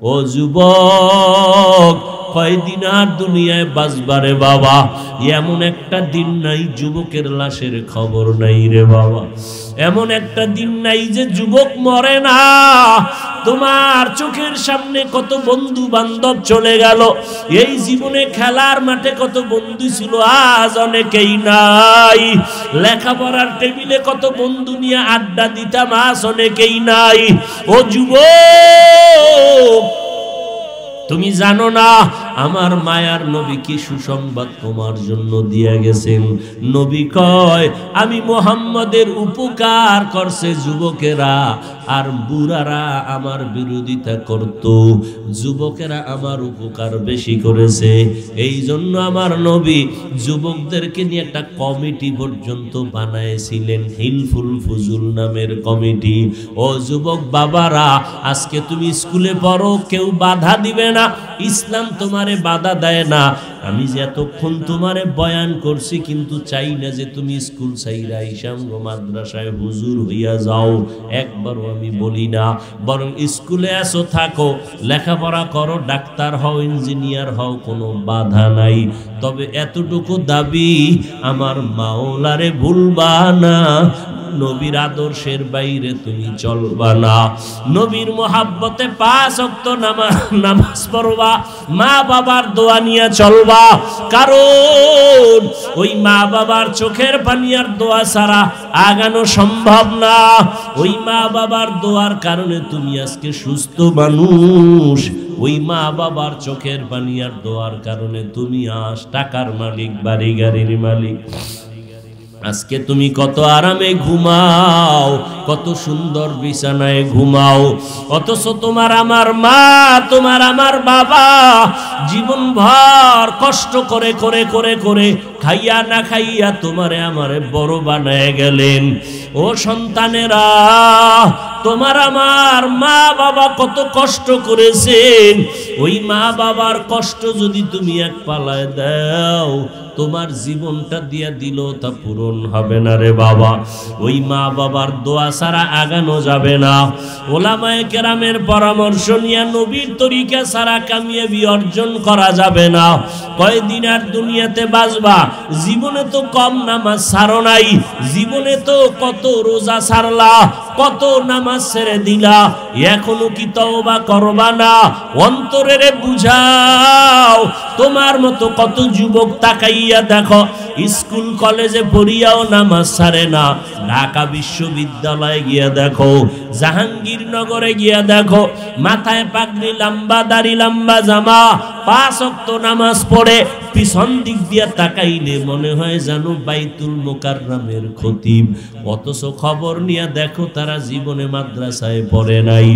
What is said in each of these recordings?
ও যুবক, কয়দিন আর দুনিয়ায় বাঁচবারে বাবা? এমন একটা দিন নাই যুবকের লাশের খবর নাই রে বাবা। এমন একটা দিন নাই যে যুবক মরে না। তোমার চোখের সামনে কত বন্ধু বান্ধব চলে গেল। এই জীবনে খেলার মাঠে কত বন্ধু ছিল, আজ অনেকেই নাই। লেখাপড়ার টেবিলে কত বন্ধু নিয়ে আড্ডা দিতাম, আজ অনেকেই নাই। ও যুবক, তুমি জানো না আমার মায়ার নবী কি সুসংবাদ তোমার জন্য দিয়ে গেছেন? নবী কয়, আমি মুহাম্মদের উপকার করছে যুবকেরা, আর বুড়ারা আমার বিরোধিতা করত, যুবকেরা আমার উপকার বেশি করেছে। এই জন্য আমার নবী যুবকদেরকে নিয়ে একটা কমিটি পর্যন্ত বানাইছিলেন, হিলফুল ফুজুল নামের কমিটি। ও যুবক বাবারা, আজকে তুমি স্কুলে পড়ো, কেউ বাধা দিবে না, ইসলাম তোমারে বাধা দেয় না। আমি যে এতক্ষণ তোমারে বয়ান করছি, কিন্তু চাই না যে তুমি স্কুল ছাইরা ইসামগ মাদ্রাসায় হুজুর হইয়া যাও, একবারও আমি বলি না। বরং স্কুলে আসো, থাকো, লেখাপড়া করো, ডাক্তার হও, ইঞ্জিনিয়ার হও, কোনো বাধা নাই। তবে এতটুকু দাবি, আমার মাওলারে ভুলবা না, নবীর আদর্শের বাইরে তুমি চলবা না। নবীর মোহাব্বতে 5 ওয়াক্ত নামাজ পড়বা, মা বাবার দোয়া নিয়ে চলবা। কারণ ওই মা বাবার চোখের পানি আর দোয়া ছাড়া আগানো সম্ভব না। ওই মা বাবার দোয়ার কারণে তুমি আজকে সুস্থ মানুষ। ওই মা বাবার চোখের পানি আর দোয়ার কারণে তুমি আজ টাকার মালিক, বাড়ি গাড়ির মালিক। আজকে তুমি কত আরামে ঘুমাও, কত সুন্দর বিছানায় ঘুমাও, অথচ তোমার আমার মা, তোমার আমার বাবা জীবন ভর কষ্ট করে করে করে করে, খাইয়া না খাইয়া তোমারে আমারে বড় বানায় গেলেন। ও সন্তানেরা, তোমার আমার মা বাবা কত কষ্ট করেছেন। ওই মা বাবার কষ্ট যদি তুমি এক পালায় দাও, তোমার জীবনটা দিয়া দিল তা পূরণ হবে না রে বাবা। ওই মা বাবার দোয়া ছাড়া আগানো যাবে না। ওলামায়ে কেরামের পরামর্শ নিয়ে নবীর তরিকা ছাড়া কামিয়াবি অর্জন করা যাবে না। কয়দিন আর দুনিয়াতে বাঁচবা? জীবনে তো কম নামাজ ছাড়ো নাই, জীবনে তো কত রোজা ছাড়লা, কত নামাজ ছেড়ে দিলা, এখনো কি তওবা করবা না? অন্তরের বুঝাও। তোমার মতো কত যুবক তাকাইয়া দেখো, স্কুল কলেজে পড়িয়াও নামাজ ছাড়ে না। ঢাকা বিশ্ববিদ্যালয়ে গিয়া দেখো, জাহাঙ্গীরনগরে গিয়া দেখো, মাথায় পাগড়ি, লম্বা দাড়ি, লম্বা জামা, 5 ওয়াক্ত নামাজ পড়ে। পিছন দিক দিয়া তাকাইলে মনে হয় জানো বাইতুল মুকাররমের খতিব, অথচ খবর নিয়ে দেখো তারা জীবনে মাদ্রাসায় পড়ে নাই।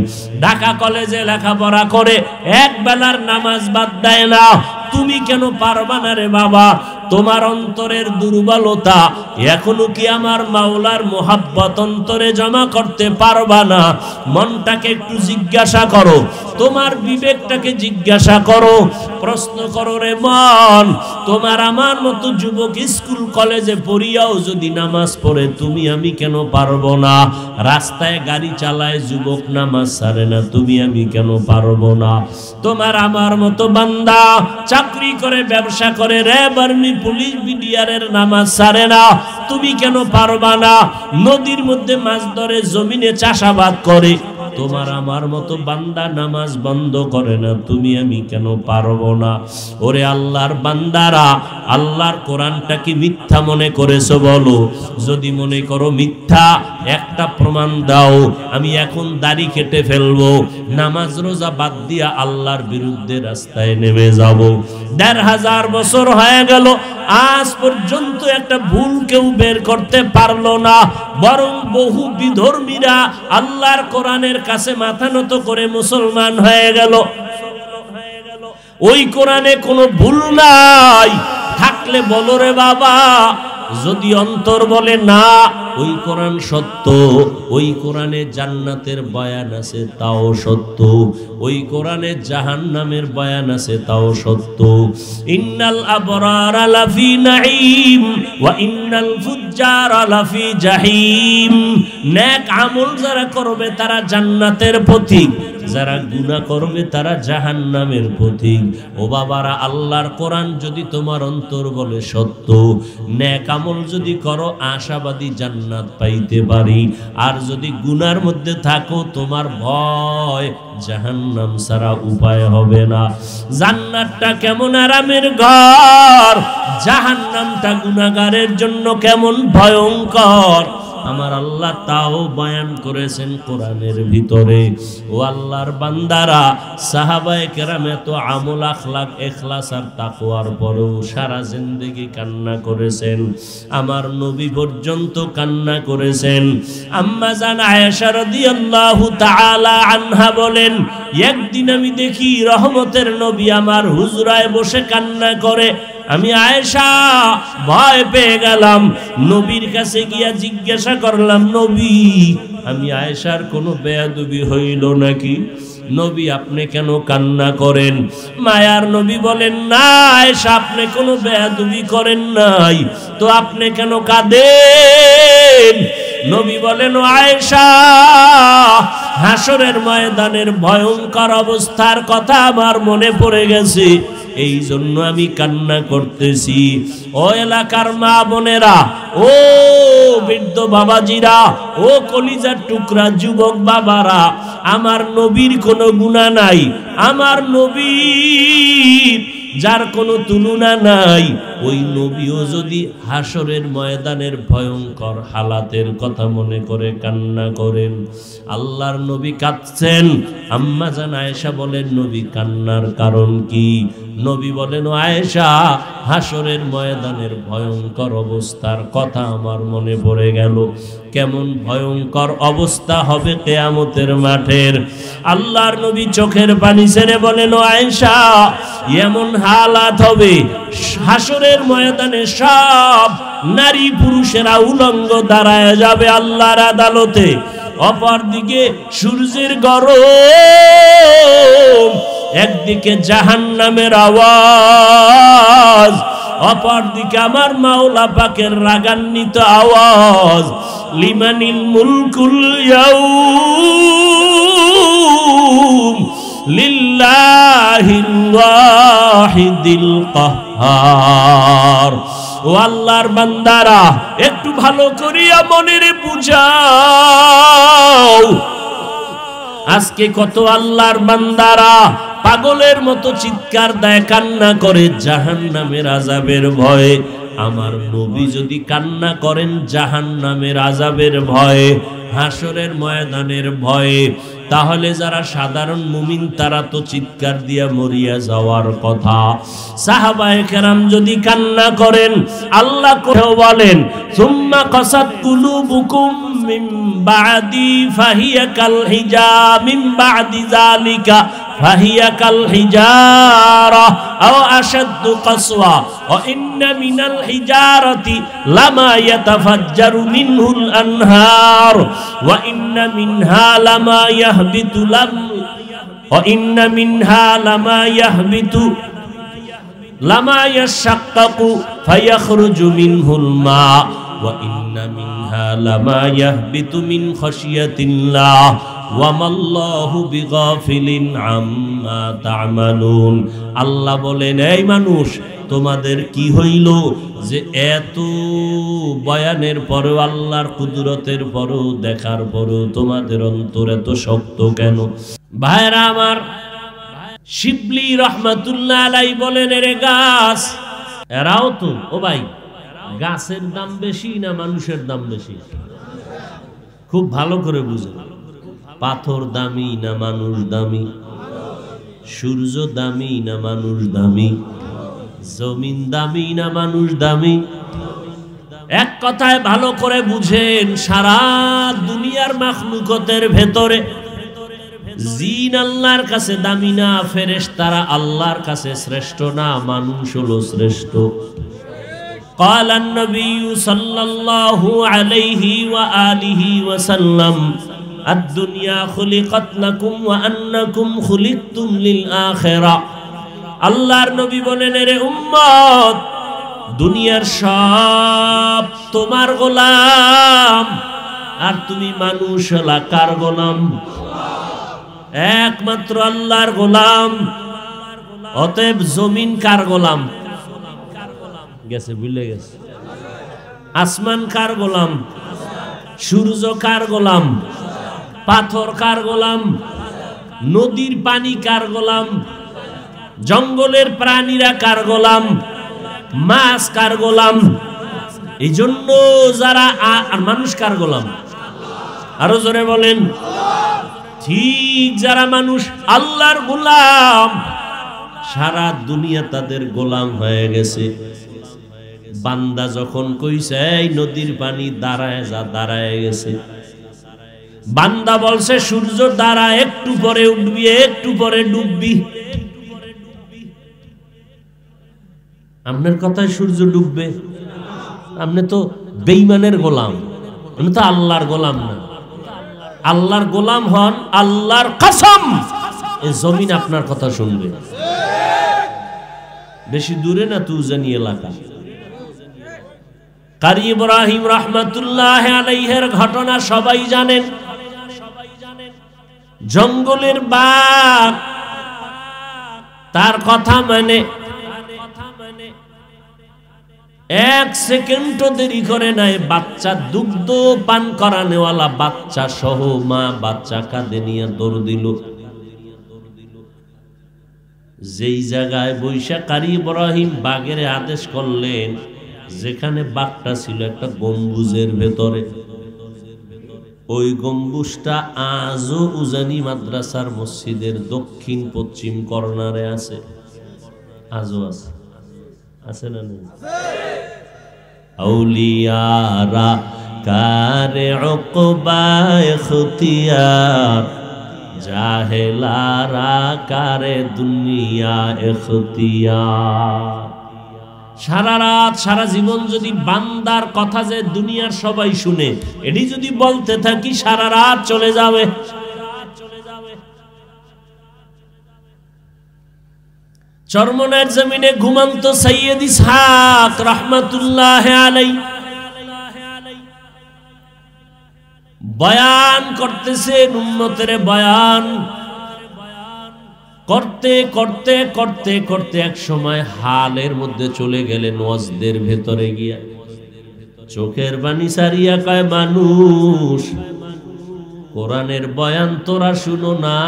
ঢাকা কলেজে লেখাপড়া করে, এক বেলার নামাজ বাদ দেয় না। তুমি কেন পারবা না রে বাবা? তোমার অন্তরের দুর্বলতা, এখনো কি আমার মাওলার মোহাব্বত অন্তরে জমা করতে পারবা না? মনটাকে একটু জিজ্ঞাসা করো, তোমার বিবেকটাকে জিজ্ঞাসা করো, প্রশ্ন করো রে মন। তোমার আমার মতো যুবক স্কুল কলেজে পড়িয়াও যদি নামাজ পড়ে, তুমি আমি কেন পারবো না? রাস্তায় গাড়ি চালায় যুবক নামাজ ছাড়ে না, তুমি আমি কেন পারবো না? তোমার আমার মতো বান্দা চাকরি করে, ব্যবসা করে, র্যাব, আর্মি, পুলিশ, বিডিআরের নামাজ ছাড়ে না, তুমি কেন পারবা না? নদীর মধ্যে মাছ ধরে, জমিনে চাষাবাদ করে, তোমার আমার মতো বান্দা নামাজ বন্ধ করে না, তুমি আমি কেন পারবো না? ওরে আল্লাহর বান্দারা, আল্লাহর কোরআনটা কি মিথ্যা মনে করেছো? বলো। যদি মনে করো মিথ্যা, একটা প্রমাণ দাও। আমি এখন দাড়ি কেটে ফেলবো, নামাজ রোজা বাদ দিয়া আল্লাহর বিরুদ্ধে রাস্তায় নেমে যাব। ১৫০০ বছর হয়ে গেল, আজ পর্যন্ত একটা ভুল কেউ বের করতে পারলো না। বরং বহু বিধর্মীরা আল্লাহর কোরআনের কাছে মাথা নত করে মুসলমান হয়ে গেল। ওই কোরআনে কোনো ভুল নাই, থাকলে বলো রে বাবা। যদি অন্তর বলে না ওই কোরআন সত্য, ওই কোরআনে জান্নাতের বয়ান আছে তাও সত্য, ওই কোরআনে জাহান্নামের বয়ান আছে তাও সত্য। ইন্নাল আবরারা লাফি নাঈম ওয়া ইন্নাল ফুজ্জারা লাফি জাহিম। নেক আমল যারা করবে তারা জান্নাতের পথিক, যারা গুনাহ করবে তারা জাহান্নামের পথিক। ও বাবারা, আল্লাহর কোরআন যদি তোমার অন্তর বলে সত্য, নেক আমল যদি করো আশাবাদী জান্নাত পাইতে পারি। আর যদি গুনার মধ্যে থাকো তোমার ভয় জাহান্নাম ছাড়া উপায় হবে না। জান্নাতটা কেমন আরামের ঘর, জাহান্নামটা গুনাহগারের জন্য কেমন ভয়ঙ্কর, আমার আল্লাহ তাও বয়ান করেছেন কোরআনের ভিতরে। ও আল্লাহর বান্দারা, সাহাবায়ে কেরাম এত আমল আখলাক ইখলাস আর তাকওয়ার পরেও সারা জিন্দেগি কান্না করেছেন। আমার নবী পর্যন্ত কান্না করেছেন। আম্মা জান আয়েশা রাদিয়াল্লাহু তাআলা আনহা বলেন, একদিন আমি দেখি রহমতের নবী আমার হুজরায় বসে কান্না করে। আমি আয়েশা ভয় পেয়ে গেলাম, নবীর কাছে গিয়া জিজ্ঞাসা করলাম, নবী আমি আয়েশার কোনো বেয়াদবি হইল নাকি? নবী আপনি কেন কান্না করেন? মায়ার নবী বলেন, না আয়েশা আপনি কোনো বেয়াদবি করেন নাই, তো আপনি কেন কাঁদেন? নবী বলেন, ও আয়েশা, হাসরের ময়দানের ভয়ঙ্কর অবস্থার কথা আমার মনে পড়ে গেছে, এই জন্য আমি কান্না করতেছি। ও এলাকার মা বোনেরা, ও বৃদ্ধ বাবাজিরা, ও কলিজার টুকরা যুবক বাবারা, আমার নবীর কোনো গুনাহ নাই, আমার নবী যার কোনো তুলনা নাই, ওই নবীও যদি হাসরের ময়দানের ভয়ঙ্কর হালাতের কথা মনে করে কান্না করেন। আল্লাহর নবী কাঁদছেন। আম্মা জান আয়েশা বলেন, নবী কান্নার কারণ কি? নবী বলেন, ও আয়েশা, হাসরের ময়দানের ভয়ঙ্কর অবস্থার কথা আমার মনে পড়ে গেল। কেমন ভয়ঙ্কর অবস্থা হবে কিয়ামতের মাঠের। আল্লাহর নবী চোখের পানি ছেড়ে বলেন, ও আয়েশা, এমন হালাত হবে হাসরের ময়দানে সব নারী পুরুষেরা উলঙ্গ দাঁড়ায় যাবে আল্লাহর আদালতে। অপরদিকে সূর্যের গরম, একদিকে জাহান্নামের আওয়াজ, অপরদিকে আমার মাওলা পাকের রাগান্বিত আওয়াজ, লিমানিল মুলকুল ইয়াউম লিল্লাহিল ওয়াহিদিল কাহ্হার। ও আল্লাহর বান্দারা, একটু ভালো করিয়া মনের বুঝাও, আজকে কত আল্লাহর বান্দারা পাগলের মতো চিৎকার দেয়, কান্না করে জাহান্নামের আযাবের ভয়ে। আমার নবী যদি কান্না করেন জাহান্নামের আযাবের ভয়ে, হাসরের ময়দানের ভয়ে, তাহলে যারা সাধারণ মুমিন তারা তো চিৎকার দিয়া মরিয়া যাওয়ার কথা। সাহাবায়ে কেরাম যদি কান্না করেন, আল্লাহ কোথাও বলেন, সুম্মা কাসাত কুলুবুকুম মিন বাদি ফাহিয়া কাল হিজার মিন বাদি যালিকা ফাহিয়া কাল হিজারা আও আশাদ্দু কাসওয়া ওয়া ইন্না মিনাল হিজারাতি লামা ইয়াতাফাজ্জারু মিনহুল আনহার ওয়া ইন্না মিনহা লামা ইয়াহবিতু ওয়া ইন্না মিনহা লামা ইয়াহবিতু লামা ইয়াশাক্কাকু ফায়াখরুজু মিনহুল মা ওয়া ইন্না মিনহা লামা ইয়াহবিতু মিন খাশিয়াতিল্লাহ ওয়া মাল্লাহু বিগাফিলিন আম্মা তা'মালুন। আল্লাহ বলেন, এই মানুষ, তোমাদের কি হইল যে এত বয়ানের পরেও, আল্লাহর কুদরতের পরেও, দেখার পরেও তোমাদের অন্তর এত শক্ত কেন? ভাইরা আমার, শিবলি রহমাতুল্লাহ আলাইহি বলেন, এরে গাছ, এরাও তো, ও ভাই, গাছের দাম বেশি না মানুষের দাম বেশি? খুব ভালো করে বুঝুন। পাথর দামি না মানুষ দামি? সূর্য দামি না মানুষ দামি? জমিন দামি না মানুষ দামি? এক কথায় ভালো করে বুঝেন, সারা দুনিয়ার মাখলুকতের ভেতরে জিন আল্লাহর কাছে দামি না, ফেরেশতারা আল্লাহর কাছে শ্রেষ্ঠ না, মানুষ হলো শ্রেষ্ঠ। قال النبي صلى الله عليه وآله وسلم الدنيا خلقت لكم وأنكم خلقتم للآخرة। আল্লাহর নবী বলেন, রে উম্মত, দুনিয়ার সব তোমার গোলাম, আর তুমি মানুষ হলা কার গোলাম? একমাত্র আল্লাহর গোলাম। অতএব জমিন কার গোলাম? গেছে, ভুলে গেছে। আসমান কার গোলাম? সূর্য কার গোলাম? পাথর কার গোলাম? নদীর পানি কার গোলাম? জঙ্গলের প্রাণীরা কার গোলাম? মাছ কার গোলাম? এই জন্য যারা আর মানুষ কার গোলাম? আরো জোরে বলেন। ঠিক যারা মানুষ আল্লাহর গোলাম, সারা দুনিয়া তাদের গোলাম হয়ে গেছে। বান্দা যখন কইছে এই নদীর পানি দাঁড়ায় যা, দাঁড়ায় গেছে। বান্দা বলছে সূর্য দাঁড়া, একটু পরে উঠবি, একটু পরে ডুববি। আপনার কথায় সূর্য ডুববে? আপনি তো বেঈমানের গোলাম, আপনি তো আল্লাহর গোলাম না। আল্লাহর গোলাম হন, আল্লাহর কসম এই জমিন আপনার কথা শুনবে। বেশি দূরে না তুজানি এলাকা। কারি ইব্রাহিম রাহমাতুল্লাহ আলাইহির ঘটনা সবাই জানেন। জঙ্গলের বাঘ তার কথা মানে এক সেকেন্ডও দেরি করে নাই। বাচ্চা দুগ্ধ পান করানেওয়ালা বাচ্চা সহ মা বাচ্চা কাঁধে নিয়ে দৌড় দিল। যেই জায়গায় বৈশা কারি ইব্রাহিম বাঘের আদেশ করলেন, যেখানে বাঘটা ছিল একটা গম্বুজের ভেতরে। ওই গম্বুজটা আজও উজানি মাদ্রাসার মসজিদের দক্ষিণ পশ্চিম কর্নারে আছে। আজও আছে, আছে না নেই? আউলিয়ারা কারে উকবা ইখতিয়ার, জাহেলারা কারে দুনিয়া ইখতিয়ার। সারা রাত সারা জীবন যদি বান্দার কথা যে দুনিয়ার সবাই শুনে, এটি যদি বলতে থাকি সারা রাত চলে যাবে। চরমনার জমিনে ঘুমন্ত সৈয়দ ইসহাক রাহমাতুল্লাহ আলাইহি বয়ান করতেছেন, উম্মতের বয়ান করতে করতে করতে করতে এক সময় হালের মধ্যে চলে গেলেন। ওয়াজদের ভেতরে গিয়া চোখের পানি সারিয়া কয়, মানুষ কোরআনের বয়ান তোরা শুনো না,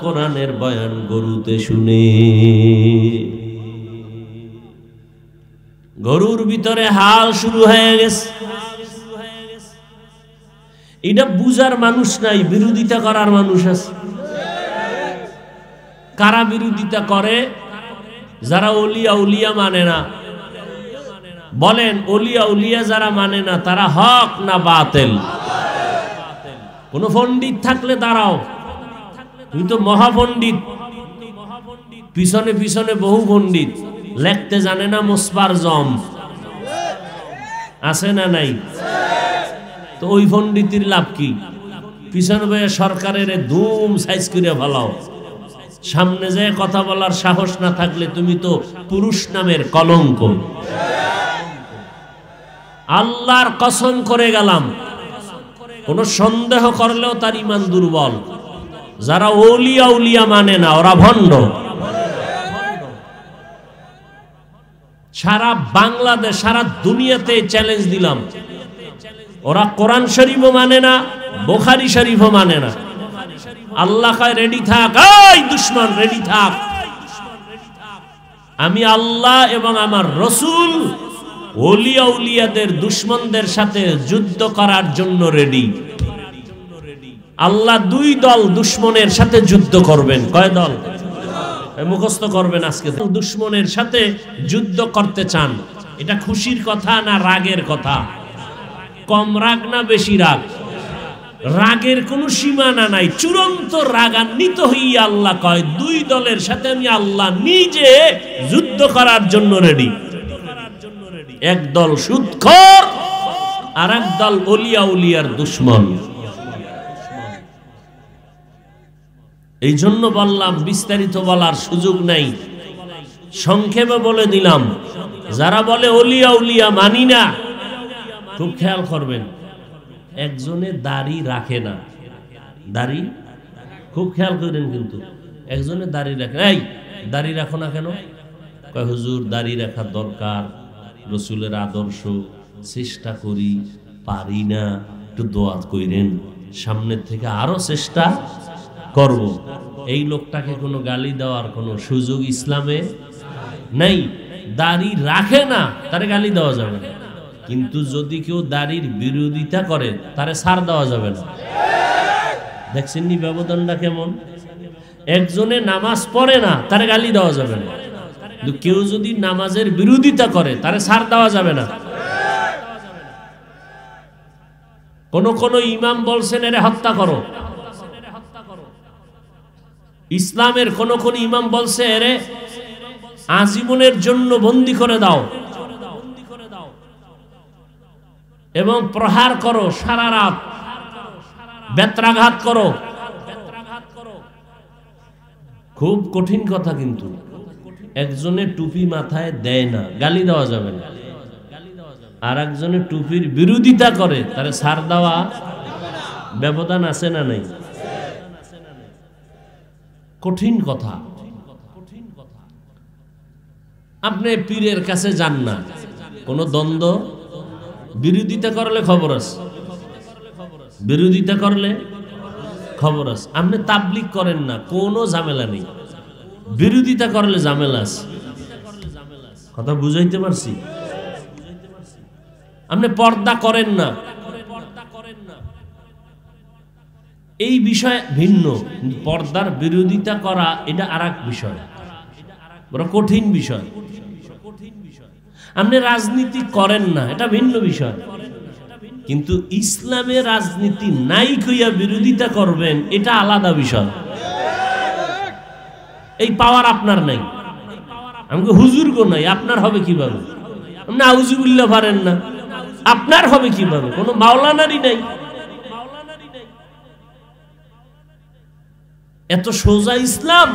কোরআনের বয়ান গরুতে শুনে। গরুর ভিতরে হাল শুরু হয়ে গেছে। এটা বুঝার মানুষ নাই, বিরোধিতা করার মানুষ আছে। কারা বিরোধিতা করে? যারা ওলিয়া উলিয়া মানে না। বলেন, ওলিয়া উলিয়া যারা মানে না তারা হক না বাতিল? কোন পণ্ডিত থাকলে দাঁড়াও, তুমি তো মহাপণ্ডিত, পিছনে পিছনে বহু পণ্ডিত, লেখতে জানে না মুসবার জম আছে না নাই? তো ওই পণ্ডিতের লাভ কি? পিছনে বয়ে সরকারের ধুম সাইজ করে ভালাও, সামনে যে কথা বলার সাহস না থাকলে তুমি তো পুরুষ নামের কলঙ্ক। আল্লাহর কসম করে গেলাম, কোন সন্দেহ করলেও তার ঈমান দুর্বল। যারা ওলিয়া উলিয়া মানে না ওরা ভণ্ড। সারা বাংলাদেশ সারা দুনিয়াতে চ্যালেঞ্জ দিলাম, ওরা কোরআন শরীফও মানে না, বুখারী শরীফও মানে না। আল্লাহ কয় রেডি থাক, এই দুশমন রেডি থাক, আমি আল্লাহ এবং আমার রাসূল ওলিয়া উলিয়াদের দুশমনদের সাথে যুদ্ধ করার জন্য রেডি। আল্লাহ দুই দল দুশমনের সাথে যুদ্ধ করবেন। কয় দল? মুখস্থ করবেন আজকে। দুশমনের সাথে যুদ্ধ করতে চান, এটা খুশির কথা না রাগের কথা? কম রাগ না বেশি রাগ? রাগের কোনো সীমানা নাই, চূড়ান্ত রাগান্বিত হইয়া আল্লাহ কয় দুই দলের সাথে আমি আল্লাহ নিজে যুদ্ধ করার জন্য রেডি। এক দল সুদখোর আর এক দল ওলিয়া উলিয়ার দুশমন। এই জন্য বললাম, বিস্তারিত বলার সুযোগ নাই, সংক্ষেপে বলে দিলাম। যারা বলে ওলিয়া উলিয়া মানি না, খুব খেয়াল করবেন, একজনে দাড়ি রাখে না। দাড়ি খুব খেয়াল করেন, কিন্তু একজনের দাড়ি রাখে, এই দাড়ি রাখো না কেন? কয় হুজুর দাড়ি রাখা দরকার, রসুলের আদর্শ, চেষ্টা করি, পারি না, একটু দোয়া কইরেন, সামনের থেকে আরো চেষ্টা করব। এই লোকটাকে কোনো গালি দেওয়ার কোনো সুযোগ ইসলামে নেই। দাড়ি রাখে না তারে গালি দেওয়া যাবে না, কিন্তু যদি কেউ দাড়ির বিরোধিতা করে তারে ছাড় দেওয়া যাবে না। দেখছেন নি ব্যবধানটা কেমন? একজনে নামাজ পড়ে না তারে গালি দেওয়া যাবে না, কিন্তু কেউ যদি নামাজের বিরোধিতা করে তারে ছাড় দেওয়া যাবে না। কোন ইমাম বলছেন এরে হত্যা করো, ইসলামের কোন ইমাম বলছে এরে আজীবনের জন্য বন্দী করে দাও এবং প্রহার করো, সারা রাত বেত্রাঘাত করো। খুব কঠিন কথা, কিন্তু একজনে টুপি মাথায় দেয় না, গালি দেওয়া যাবে না, আর একজনে টুপির বিরোধিতা করে তারে ছাড় দেওয়া, ব্যবধান আছে না নাই? কঠিন কথা। আপনি পীরের কাছে যান না, কোন দ্বন্দ্ব, বিরোধিতা করলে খবর আছে, বিরোধিতা করলে খবর আছে। আপনি তাবলীগ করেন না, কোনো ঝামেলা নেই, বিরোধিতা করলে ঝামেলা আছে। কথা বুঝাইতে পারছি? আপনি পর্দা করেন না, এই বিষয় ভিন্ন। পর্দার বিরোধিতা করা এটা আরেক বিষয়, বড় কঠিন বিষয়। আপনি রাজনীতি করেন না, এটা ভিন্ন বিষয়, কিন্তু ইসলামের রাজনীতি নাই কইয়া বিরোধিতা করবেন, এটা আলাদা বিষয়। এই পাওয়ার আপনার নাই, আমাকে হুজুর গো নাই, আপনার হবে কিভাবে? আপনি আউযুবিল্লাহ পারেন না, আপনার হবে কিভাবে? কোনো মাওলানারই নাই। এত সোজা ইসলাম,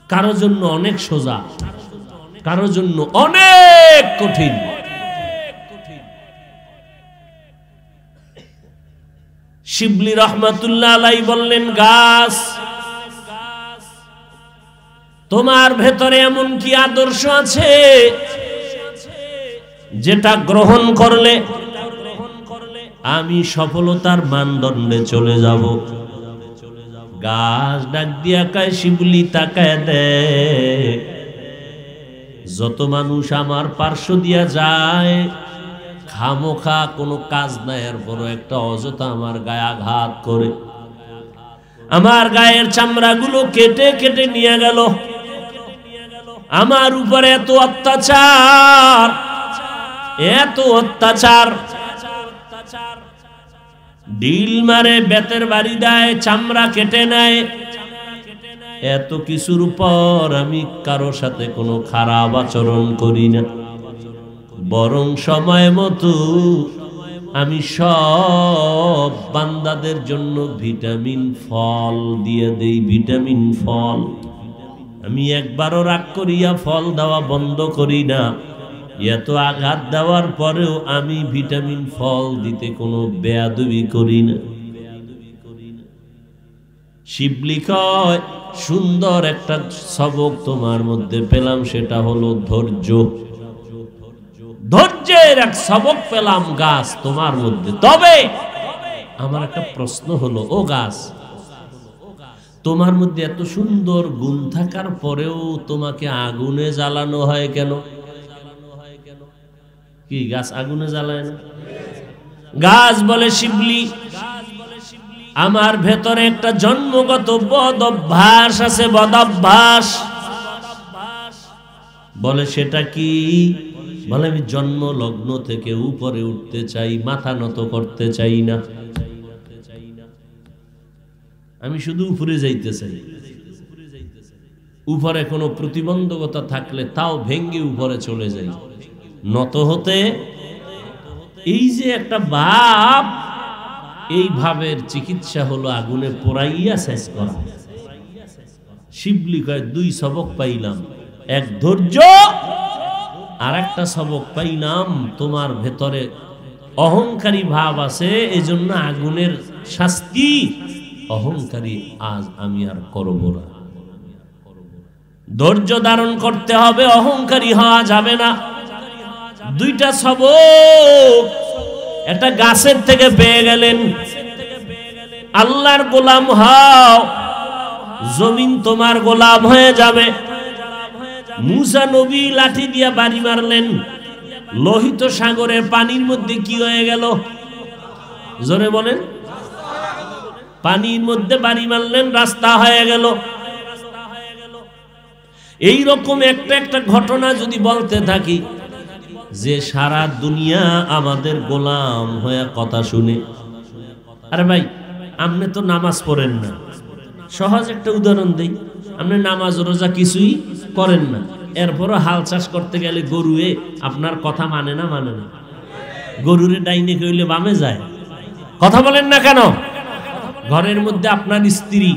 কারো জন্য অনেক সোজা, কারো জন্য অনেক কঠিন। শিবলি রহমাতুল্লাহ আলাইহি বললেন, গাছ তোমার ভেতরে এমন কি আদর্শ আছে যেটা গ্রহণ করলে আমি সফলতার মানদণ্ডে চলে যাব? গাছ ডাক দিয়া কয়, শিবলি তাকায় দেখ, যত মানুষ আমার পার্শ্ব দিয়া যায় খামোখা কোনো কাজ নাই, এরপরও একটা অযথা আমার গায়ে আঘাত করে, আমার গায়ের চামড়াগুলো কেটে কেটে নিয়ে গেল, আমার উপরে এত অত্যাচার, এত অত্যাচার, ডিল মারে, বেতের বাড়ি দেয়, চামড়া কেটে নেয়, এত কিছুর পর আমি কারো সাথে কোনো খারাপ আচরণ করি না, বরং সময় মতো আমি সব বান্দাদের জন্য ভিটামিন ফল দিয়ে দেই, ভিটামিন ফল। আমি একবারও রাগ করিয়া ফল দেওয়া বন্ধ করি না, এত আঘাত দেওয়ার পরেও আমি ভিটামিন ফল দিতে কোনো বেয়াদবি করি না। শিবলি কয়, সুন্দর একটা সবক তোমার মধ্যে পেলাম, সেটা হলো ধৈর্য। ধৈর্যের এক সবক পেলাম গাছ তোমার মধ্যে। তবে আমার একটা প্রশ্ন হলো, ও গাছ, তোমার মধ্যে এত সুন্দর গুণ থাকার পরেও তোমাকে আগুনে জ্বালানো হয় কেন? কি গাছ আগুনে জ্বালায় না? গাছ বলে, শিবলি আমার ভেতরে একটা জন্মগত বদ অভ্যাস আছে, বদ অভ্যাস। বলে সেটা কি? বলে আমি জন্ম লগ্ন থেকে উপরে উঠতে চাই, মাথা নত করতে চাই না, আমি শুধু উপরে যাইতে চাই। উপরে কোনো প্রতিবন্ধকতা থাকলে তাও ভেঙ্গে উপরে চলে যাই, নত হতে। এই যে একটা ভাব, এই ভাবের চিকিৎসা হলো আগুনে পোড়াইয়া শেষ করা। শিবলি কয়, দুই সবক পাইলাম, এক ধৈর্য, আর একটা সবক পাইলাম তোমার ভেতরে অহংকারী ভাব আছে, এজন্য আগুনের শাস্তি অহংকারী আজ আমি আর করব না। ধৈর্য ধারণ করতে হবে, অহংকারী হওয়া যাবে না। দুইটা সবক একটা গাছের থেকে পেয়ে গেলেন। আল্লাহর গোলাম হও, জমিন তোমার গোলাম হয়ে যাবে। মুসা নবী লাঠি দিয়া বাড়ি মারলেন, লোহিত সাগরের পানির মধ্যে কি হয়ে গেল? জোরে বলেন। পানির মধ্যে বাড়ি মারলেন, রাস্তা হয়ে গেল। এই রকম একটা একটা ঘটনা যদি বলতে থাকি, যে সারা দুনিয়া আমাদের গোলাম হয়ে কথা শুনে। আরে ভাই, আপনি তো নামাজ পড়েন না, সহজ একটা উদাহরণ দেই। আপনি নামাজ রোজা কিছুই করেন না, এরপরও হাল চাষ করতে গেলে গরুয়ে আপনার কথা মানে না? মানে না। গরুরে ডাইনে কইলে বামে যায়। কথা বলেন না কেন? ঘরের মধ্যে আপনার স্ত্রী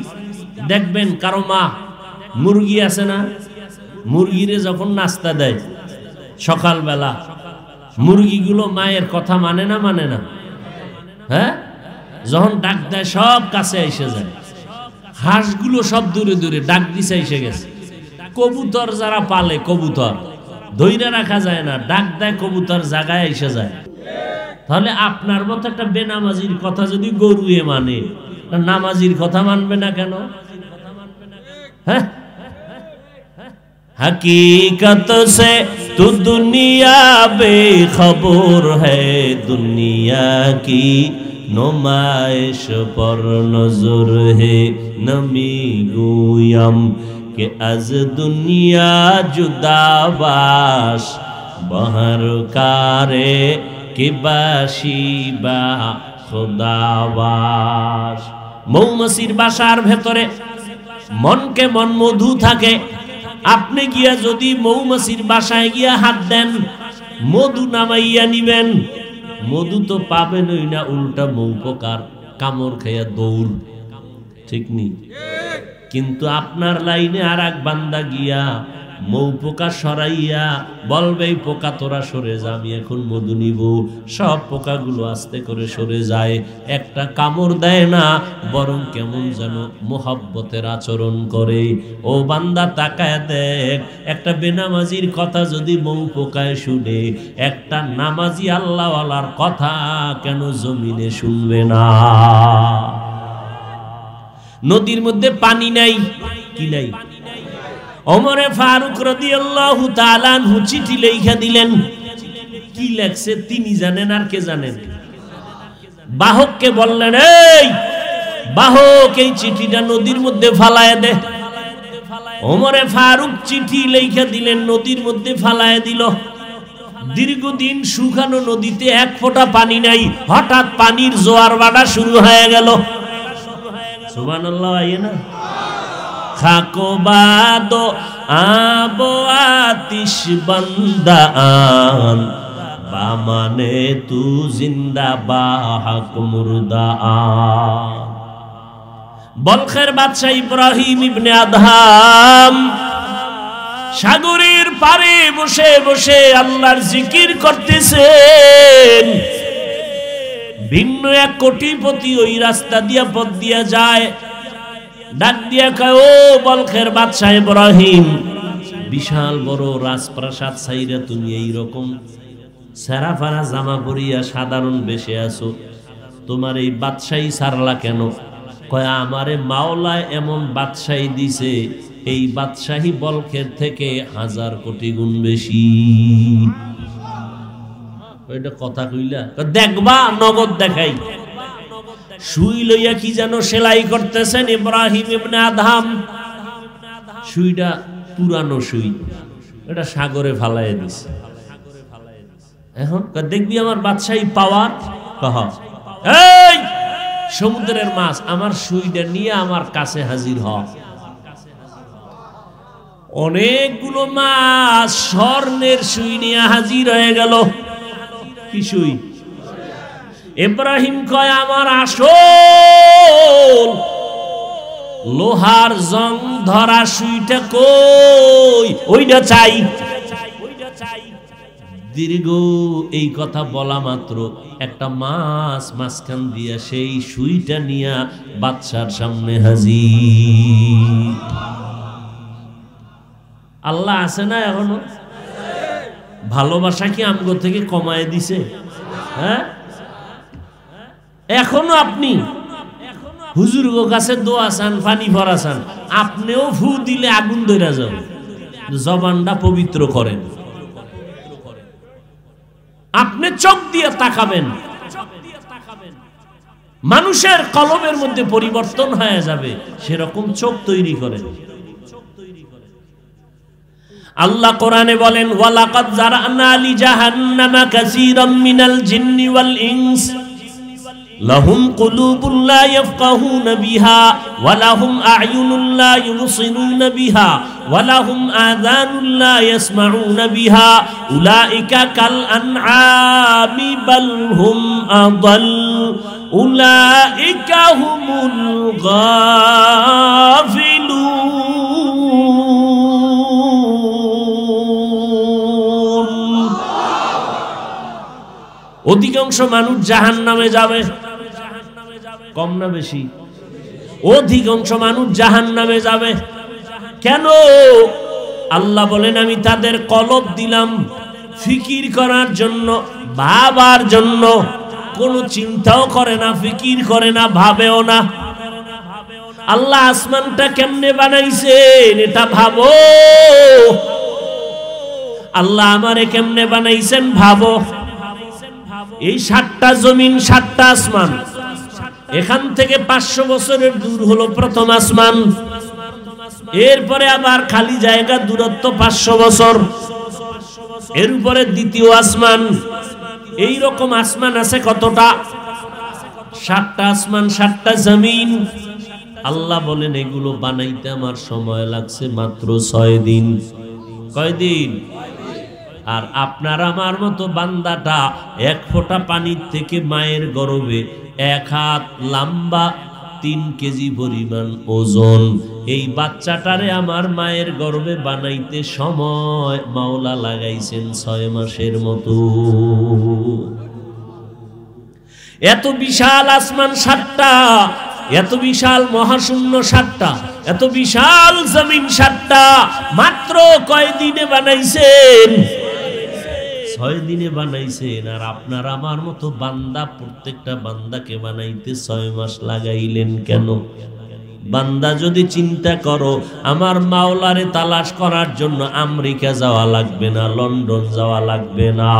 দেখবেন, কারো মা মুরগি আছে না, মুরগিরে যখন নাস্তা দেয় সকালবেলা, মুরগিগুলো মায়ের কথা মানে না? মানে না? হ্যাঁ, যখন ডাক দেয় সব কাছে এসে যায়। হাঁসগুলো সব দূরে দূরে ডাক দিছে এসে গেছে। কবুতর যারা পালে, কবুতর ধইরা রাখা যায় না, ডাক দেয় কবুতর জায়গায় এসে যায়। তাহলে আপনার মতো একটা বেনামাজির কথা যদি গরুয়ে মানে, নামাজির কথা মানবে না কেন? হ্যাঁ, हकीकत से तू दुनिया बेखबर है, दुनिया की नुमाइश पर नजर है। नमी गुयम के अज दुनिया जुदाबाश, बहर कारे के बाशिबा खुदाबाश। মৌমাছির বাসার ভেতরে মনকে মন মধু থাকে। আপনি গিয়া যদি মৌমাছির বাসায় গিয়া হাত দেন, মধু নামাইয়া নিবেন, মধু তো পাবেনই না, উল্টা মৌ পোকার কামড় খাইয়া দৌড়। ঠিক নি? কিন্তু আপনার লাইনে আর এক বান্দা গিয়া মৌ পোকা সরাইয়া বলবে, এই পোকা তোরা সরে যা, আমি এখন মধু নিব। সব পোকাগুলো আস্তে করে সরে যায়, একটা কামড় দেয় না, বরং কেমন যেন মোহাব্বতের আচরণ করে। ও বান্দা তাকায় দেখ, একটা বেনামাজির কথা যদি মৌ পোকায় শুনে, একটা নামাজি আল্লাহওয়ালার কথা কেন জমিনে শুনবে না? নদীর মধ্যে পানি নাই, কি নাই? ওমরে ফারুক রাদিয়াল্লাহু তাআলা আনহু চিঠি লেখা দিলেন। কি লেখছে তিনি জানেন, আর কে জানেন? বাহককে বললেন, এই বাহক, এই চিঠিটা নদীর মধ্যে ফালায় দে। ওমরে ফারুক চিঠি লেখা দিলেন, নদীর মধ্যে ফালায় দিল। দীর্ঘদিন শুকানো নদীতে এক ফোঁটা পানি নাই, হঠাৎ পানির জোয়ার বাড়া শুরু হয়ে গেল। সুবহানাল্লাহ। আইনা খাকো বাদো আবো আতিশ বান্দা আন, বামানে তু জিন্দা বাহাক মুর্দা আন। বলখের বাদশাহ ইব্রাহিম ইবনে আদহাম সাগরের পারে বসে বসে আল্লাহর জিকির করতেছেন। ভিন্ন এক কোটিপতি ওই রাস্তা দিয়া পথ দিয়া যায়, ডাক দিয়া কয়, ও বলখের বাদশাহ ইব্রাহিম, বিশাল বড় রাজপ্রাসাদ ছাইরা তুমি এই রকম সেরা ফারা জামা পরিয়া সাধারণ বেশে আছো, তোমার এই বাদশাহী সারলা কেন? কয়, আমারে মাওলায় এমন বাদশাহী দিছে, এই বাদশাহী বলখের থেকে 1000 কোটি গুণ বেশি। ওইটা কথা কইলা? দেখবা, নগদ দেখাই। সুই লইয়া কি যেন সেলাই করতেছেন ইব্রাহিম ইবনে আদহাম। সুইটা পুরানো সুই, এটা সাগরে ফালাইয়া দিছে। এখন দেখবি আমার বাদশাহী পাওয়ার। কহ, এই সমুদ্রের মাছ, আমার সুইটা নিয়ে আমার কাছে হাজির হ। অনেকগুলো মাছ স্বর্ণের সুই নিয়ে হাজির হয়ে গেল। কি সুই? ইব্রাহিম কয়, আমার আসল লোহার জং ধরা সুইটা কই? ওইটা চাই। দীর্ঘ এই কথা বলা মাত্র একটা মাছ মাঝখান দিয়া সেই সুইটা নিয়া বাদশার সামনে হাজির। আল্লাহ আছে না এখনো? ভালোবাসা কি আমগো থেকে কমায় দিছে? হ্যাঁ, এখনো আপনি হুজুর গো কাছে দোয়া চান, পানি ভরা চান, আপনিও ফু দিলে আগুন ধরে যাবে। জবানটা পবিত্র করেন, আপনি চোখ দিয়ে তাকাবেন, মানুষের কলবের মধ্যে পরিবর্তন হয়ে যাবে, সেরকম চোখ তৈরি করেন। আল্লাহ কোরআনে বলেন, ওয়ালাকাদ জারানা লি জাহান্নামা কাসীরাম মিনাল জিন্নি ওয়াল ইনস লাহুম কুলুবুন লা ইয়াফকাহুনা বিহা ওয়া লাহুম আ'য়ুনুন লা ইউবসিরুনা বিহা ওয়া লাহুম আযানুন লা ইয়াসমাউনা বিহা উলাইকা কাল আনআমি বাল হুম আদাল উলাইকা হুমুল গাফিলুন। অধিকাংশ মানুষ জাহান্নামে যাবে, কম না বেশি? অধিকাংশ মানুষ জাহান্নামে যাবে। কেন? আল্লাহ বলেন, আমি তাদের কলব দিলাম ফিকির করার জন্য, ভাবার জন্য। কোনো চিন্তাও করে না, ফিকির করে না, ভাবেও না। আল্লাহ আসমানটা কেমনে বানাইছেন এটা ভাবো, আল্লাহ আমারে কেমনে বানাইছেন ভাবো। এই 7টা জমিন 7টা আসমান, এখান থেকে 500 বছরের দূর হলো প্রথম আসমান, এরপরে আবার খালি জায়গা দূরত্ব 500 বছর, এর উপরে দ্বিতীয় আসমান। এই রকম আসমান আছে কতটা? 7টা আসমান 7টা জমিন। আল্লাহ বলেন, এগুলো বানাইতে আমার সময় লাগছে মাত্র 6 দিন। কয় দিন? আর আপনার আমার মতো বান্দাটা 1 ফোঁটা পানির থেকে মায়ের গর্ভে 1 হাত লম্বা 3 কেজি পরিমাণ ওজন, এই বাচ্চাটারে আমার মায়ের গর্ভে বানাইতে সময় মাওলা লাগাইছেন 6 মাসের মতো। এত বিশাল আসমান 7টা, এত বিশাল মহাশূন্য 7টা, এত বিশাল জমিন 7টা, মাত্র কয় দিনে বানাইছেন? 6 দিনে বানাইছেন। আর আপনার আমার মতো বান্দা, প্রত্যেকটা বান্দাকে বানাইতে 6 মাস লাগাইলেন কেন? বান্দা যদি চিন্তা করো, আমার মাওলারে তালাশ করার জন্য আমেরিকা যাওয়া লাগবে না, লন্ডন যাওয়া লাগবে না।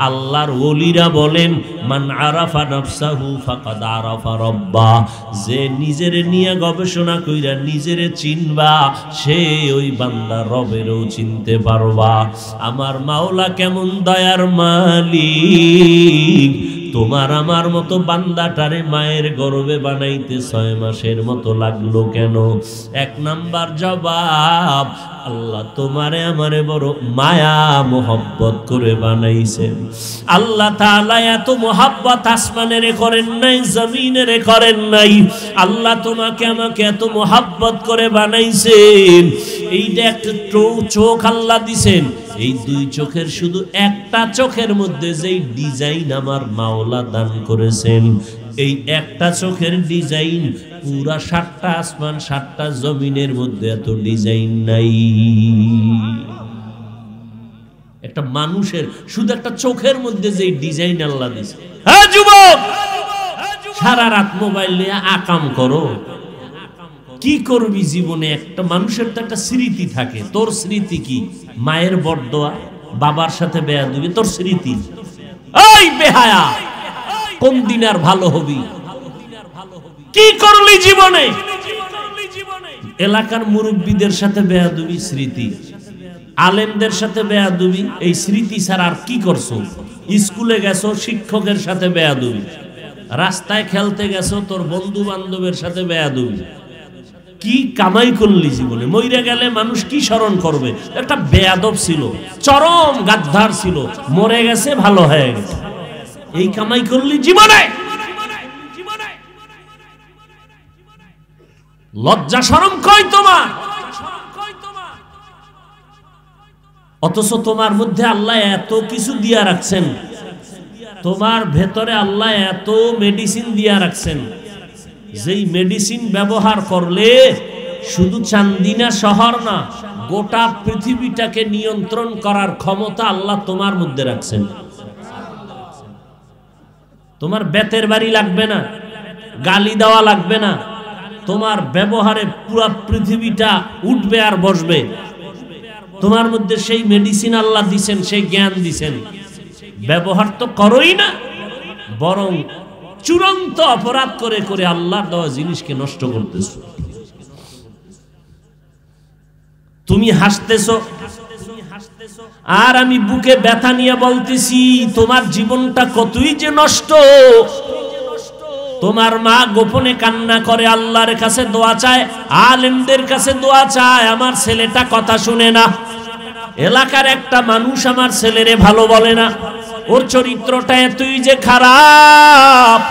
আল্লাহর ওলিরা বলেন, মান আরাফা নাফসাহু ফাকাদ আরাফা রাব্বা, যে নিজেরে নিয়ে গবেষণা কইরা নিজেরে চিনবা, সে ওই বান্দা রবেরও চিনতে পারবা। আমার মাওলা কেমন দয়ার মালিক, তোমার আমার মতো বান্দাটারে মায়ের গর্ভে বানাইতে 6 মাসের মতো লাগলো কেন? 1 নাম্বার জবাব, আল্লাহ তোমারে আমারে বড় মায়া মোহব্বত করে বানাইছেন। আল্লাহ তাআলা এত মোহব্বত আসমানেরে করেন নাই, জমিনেরে করেন নাই। আল্লাহ তোমাকে আমাকে এত মোহব্বত করে বানাইছেন। এইটা একটা চোখ আল্লাহ দিছেন, এই 2 চোখের শুধু একটা চোখের মধ্যে যেই ডিজাইন আমার মাওলা দান করেছেন, এই একটা চোখের ডিজাইন পুরা 7টা আসমান 7টা জমিনের মধ্যে এত ডিজাইন নাই। একটা মানুষের শুধু একটা চোখের মধ্যে যেই ডিজাইন আল্লাহ দিয়েছে। হ্যাঁ যুবক, সারা রাত মোবাইল নিয়ে আকাম করো, কি করবি জীবনে? একটা মানুষের তো একটা স্মৃতি থাকে। তোর স্মৃতি কি? মায়ের বরদোয়া, বাবার সাথে বেয়াদবি তোর স্মৃতি। এই বেহায়া, কোন দিন আর ভালো হবি? কি করলি জীবনে? এলাকার মুরব্বীদের সাথে বেয়াদবি স্মৃতি, আলেমদের সাথে বেয়াদবি, এই স্মৃতি ছাড়া আর কি করছো? স্কুলে গেছো, শিক্ষকের সাথে বেয়াদবি, রাস্তায় খেলতে গেছো, তোর বন্ধু বান্ধবের সাথে বেয়াদবি। কি কামাই করলি জীবনে? মইরা গেলে মানুষ কি স্মরণ করবে? একটা বেয়াদব ছিল, চরম গাদ্দার ছিল, মরে গেছে, ভালো হয়ে গেছে, এই কামাই করলি জীবনে। লজ্জা শরম কই তোমার? অথচ তোমার মধ্যে আল্লাহ এত কিছু দিয়া রাখছেন, তোমার ভেতরে আল্লাহ এত মেডিসিন দিয়া রাখছেন, যেই মেডিসিন ব্যবহার করলে শুধু চান্দিনা শহর না, গোটা পৃথিবীটাকে নিয়ন্ত্রণ করার ক্ষমতা আল্লাহ তোমার মধ্যে রাখছেন। তোমার বেতের বাড়ি লাগবে না, গালি দেওয়া লাগবে না, তোমার ব্যবহারে পুরো পৃথিবীটা উঠবে আর বসবে। তোমার মধ্যে সেই মেডিসিন আল্লাহ দিছেন, সেই জ্ঞান দিছেন, ব্যবহার তো করোই না, বরং চূড়ান্ত অপরাধ করে করে আল্লাহর দেওয়া জিনিসকে নষ্ট করতেছো। তুমি হাসতেছো আর আমি বুকে ব্যথা নিয়ে বলতেছি তোমার জীবনটা কতই যে নষ্ট। তোমার মা গোপনে কান্না করে, আল্লাহর কাছে দোয়া চায়, আলেমদের কাছে দোয়া চায়, আমার ছেলেটা কথা শুনে না, এলাকার একটা মানুষ আমার ছেলেরে ভালো বলে না, ওর চরিত্রটা এতই যে খারাপ।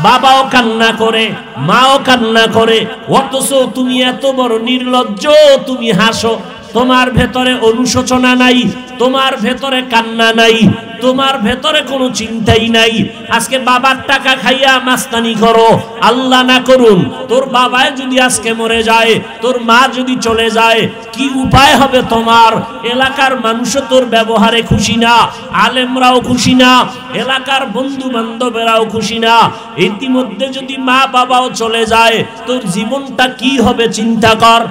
বাবাও কান্না করে, মাও কান্না করে, অথচ তুমি এত বড় নির্লজ্জ, তুমি হাসো। তোমার ভেতরে অনুশোচনা নাই, তোমার ভেতরে কান্না নাই, তোমার ভেতরে কোনো চিন্তাই নাই। আজকে বাবার টাকা খাইয়া মাস্তানি করো, আল্লাহ না করুন তোর বাবায় যদি আজকে মরে যায়, তোর মা যদি চলে যায়, কি উপায় হবে তোমার? এলাকার মানুষও তোর ব্যবহারে খুশি না, আলেমরাও খুশি না, এলাকার বন্ধু বান্ধবেরাও খুশি না। ইতিমধ্যে যদি মা বাবাও চলে যায়, তোর জীবনটা কি হবে চিন্তা কর।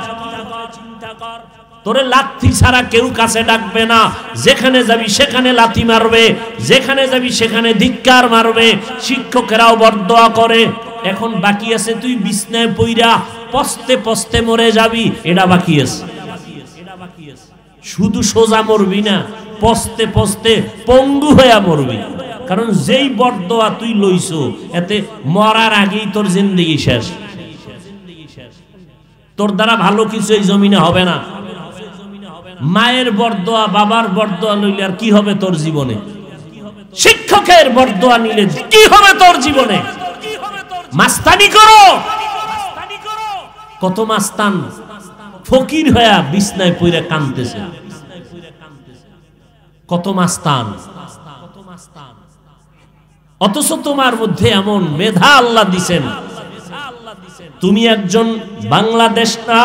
তোরে লাথি ছাড়া কেউ কাছে ডাকবে না, যেখানে যাবি সেখানে লাথি মারবে, যেখানে যাবি সেখানে ধিক্কার মারবে, শিক্ষকেরাও বরদোয়া করে। এখন বাকি আছে তুই বিছনায় পইরা পস্তে পস্তে মরে যাবি, এটা বাকি আছে। শুধু সোজা মরবি না, পস্তে পস্তে পঙ্গু হয়ে মরবি। কারণ যেই বরদোয়া তুই লইছো, এতে মরার আগেই তোর জিন্দেগি শেষ। তোর দ্বারা ভালো কিছু এই জমিনে হবে না। মায়ের বরদোয়া, বাবার বরদোয়া লইলে আর কি হবে তোর জীবনে? শিক্ষকের বরদোয়া নিলে কি হবে তোর জীবনে? মাস্তানি করো। কত মাস্তান ফকির হয়ে বিছনায় পইরা কাঁদতেছে, কত মাস্তান। অথচ তোমার মধ্যে এমন মেধা আল্লাহ দিছেন, তুমি একজন বাংলাদেশ না,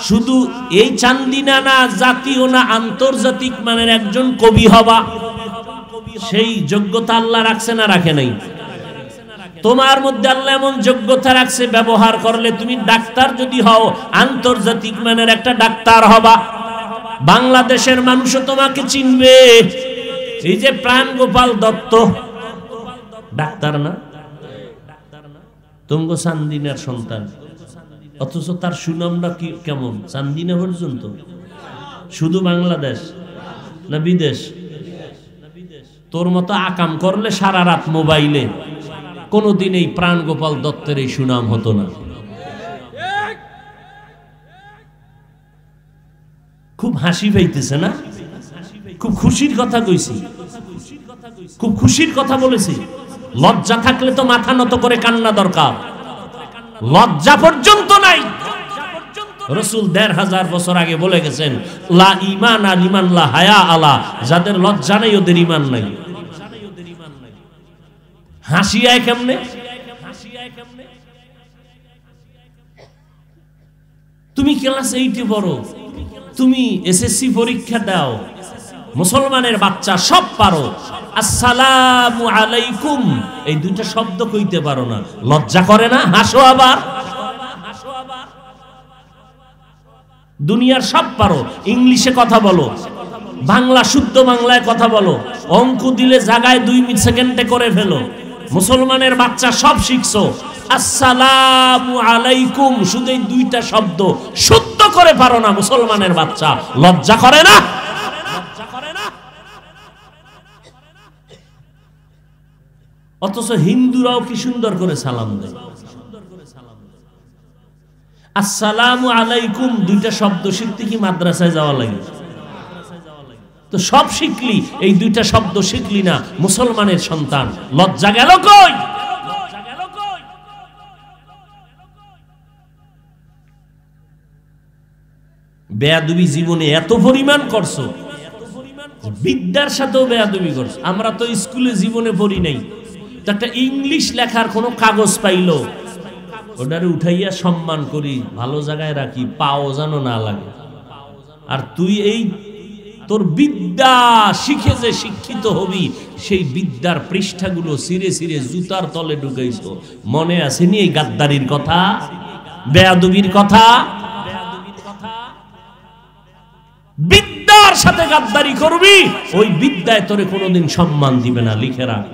শুধু এই চান্দিনা না, জাতীয় না, আন্তর্জাতিক মানের একজন কবি হবা, সেই যোগ্যতা আল্লাহ রাখছে না রাখে নাই? তোমার মধ্যে আল্লাহ এমন যোগ্যতা রাখছে, ব্যবহার করলে তুমি ডাক্তার যদি হও, আন্তর্জাতিক মানের একটা ডাক্তার হবা। বাংলাদেশের মানুষও তোমাকে চিনবে। এই যে প্রাণগোপাল দত্ত ডাক্তার না, তুঙ্গ চান্দিনার সন্তান, অথচ তার সুনামটা কি কেমন? চান্দিনা পর্যন্ত। শুধু বাংলাদেশ না বিদেশ? তোর মতো আকাম করলে সারা রাত মোবাইলে, কোনদিন এই প্রাণগোপাল দত্তের এই সুনাম হতো না। খুব হাসি পাইতেছে না? খুব খুশির কথা কইছি, খুব খুশির কথা বলেছি। লজ্জা থাকলে তো মাথা নত করে কান্না দরকার, লজ্জা পর্যন্ত নাই। রাসূল ১৫০০ বছর আগে বলে গেছেন, লা ঈমান লিমান লা হায়া আলা, যাদের লজ্জা নাই ওদের ঈমান নাই। হাসি আয় কেমনে? তুমি ক্লাস 8-এ পড়ো, তুমি এসএসসি পরীক্ষা দাও, মুসলমানের বাচ্চা সব পারো, আসসালামু আলাইকুম এই দুইটা শব্দ কইতে পারো না, লজ্জা করে না? হাসো আবার। দুনিয়ার সব পারো, ইংলিশে কথা বলো, বাংলা শুদ্ধ বাংলায় কথা বলো, অঙ্ক দিলে জায়গায় 2 সেকেন্ডে করে ফেলো, মুসলমানের বাচ্চা সব শিখছো, আসসালামু আলাইকুম শুধু এই দুইটা শব্দ শুদ্ধ করে পারো না মুসলমানের বাচ্চা, লজ্জা করে না? অথচ হিন্দুরাও কি সুন্দর করে সালাম দেয়। আসসালামু আলাইকুম দুইটা শব্দ শিখতে কি মাদ্রাসায় যাওয়া লাগে? তো সব শিখলি, এই দুইটা শব্দ শিখলি না, মুসলমানের সন্তান, লজ্জা গেল কই? বেয়াদবি জীবনে এত পরিমাণ করছো, বিদ্যার সাথেও বেয়াদবি করছে। আমরা তো স্কুলে জীবনে পড়ি নাই, তো একটা ইংলিশ লেখার কোনো কাগজ পাইলো ওটারে উঠাইয়া সম্মান করি, ভালো জায়গায় রাখি, পাও যেন না লাগে। আর তুই এই তোর বিদ্যা শিখে যে শিক্ষিত হবি, সেই বিদ্যার পৃষ্ঠাগুলো সিরে সিরে জুতার তলে ঢুকাইছ। মনে আসেনি এই গাদ্দারির কথা, বেয়াদবির কথা? বিদ্যার সাথে গাদ্দারি করবি, ওই বিদ্যায় তোরে কোনোদিন সম্মান দিবে না। লিখে রাখ,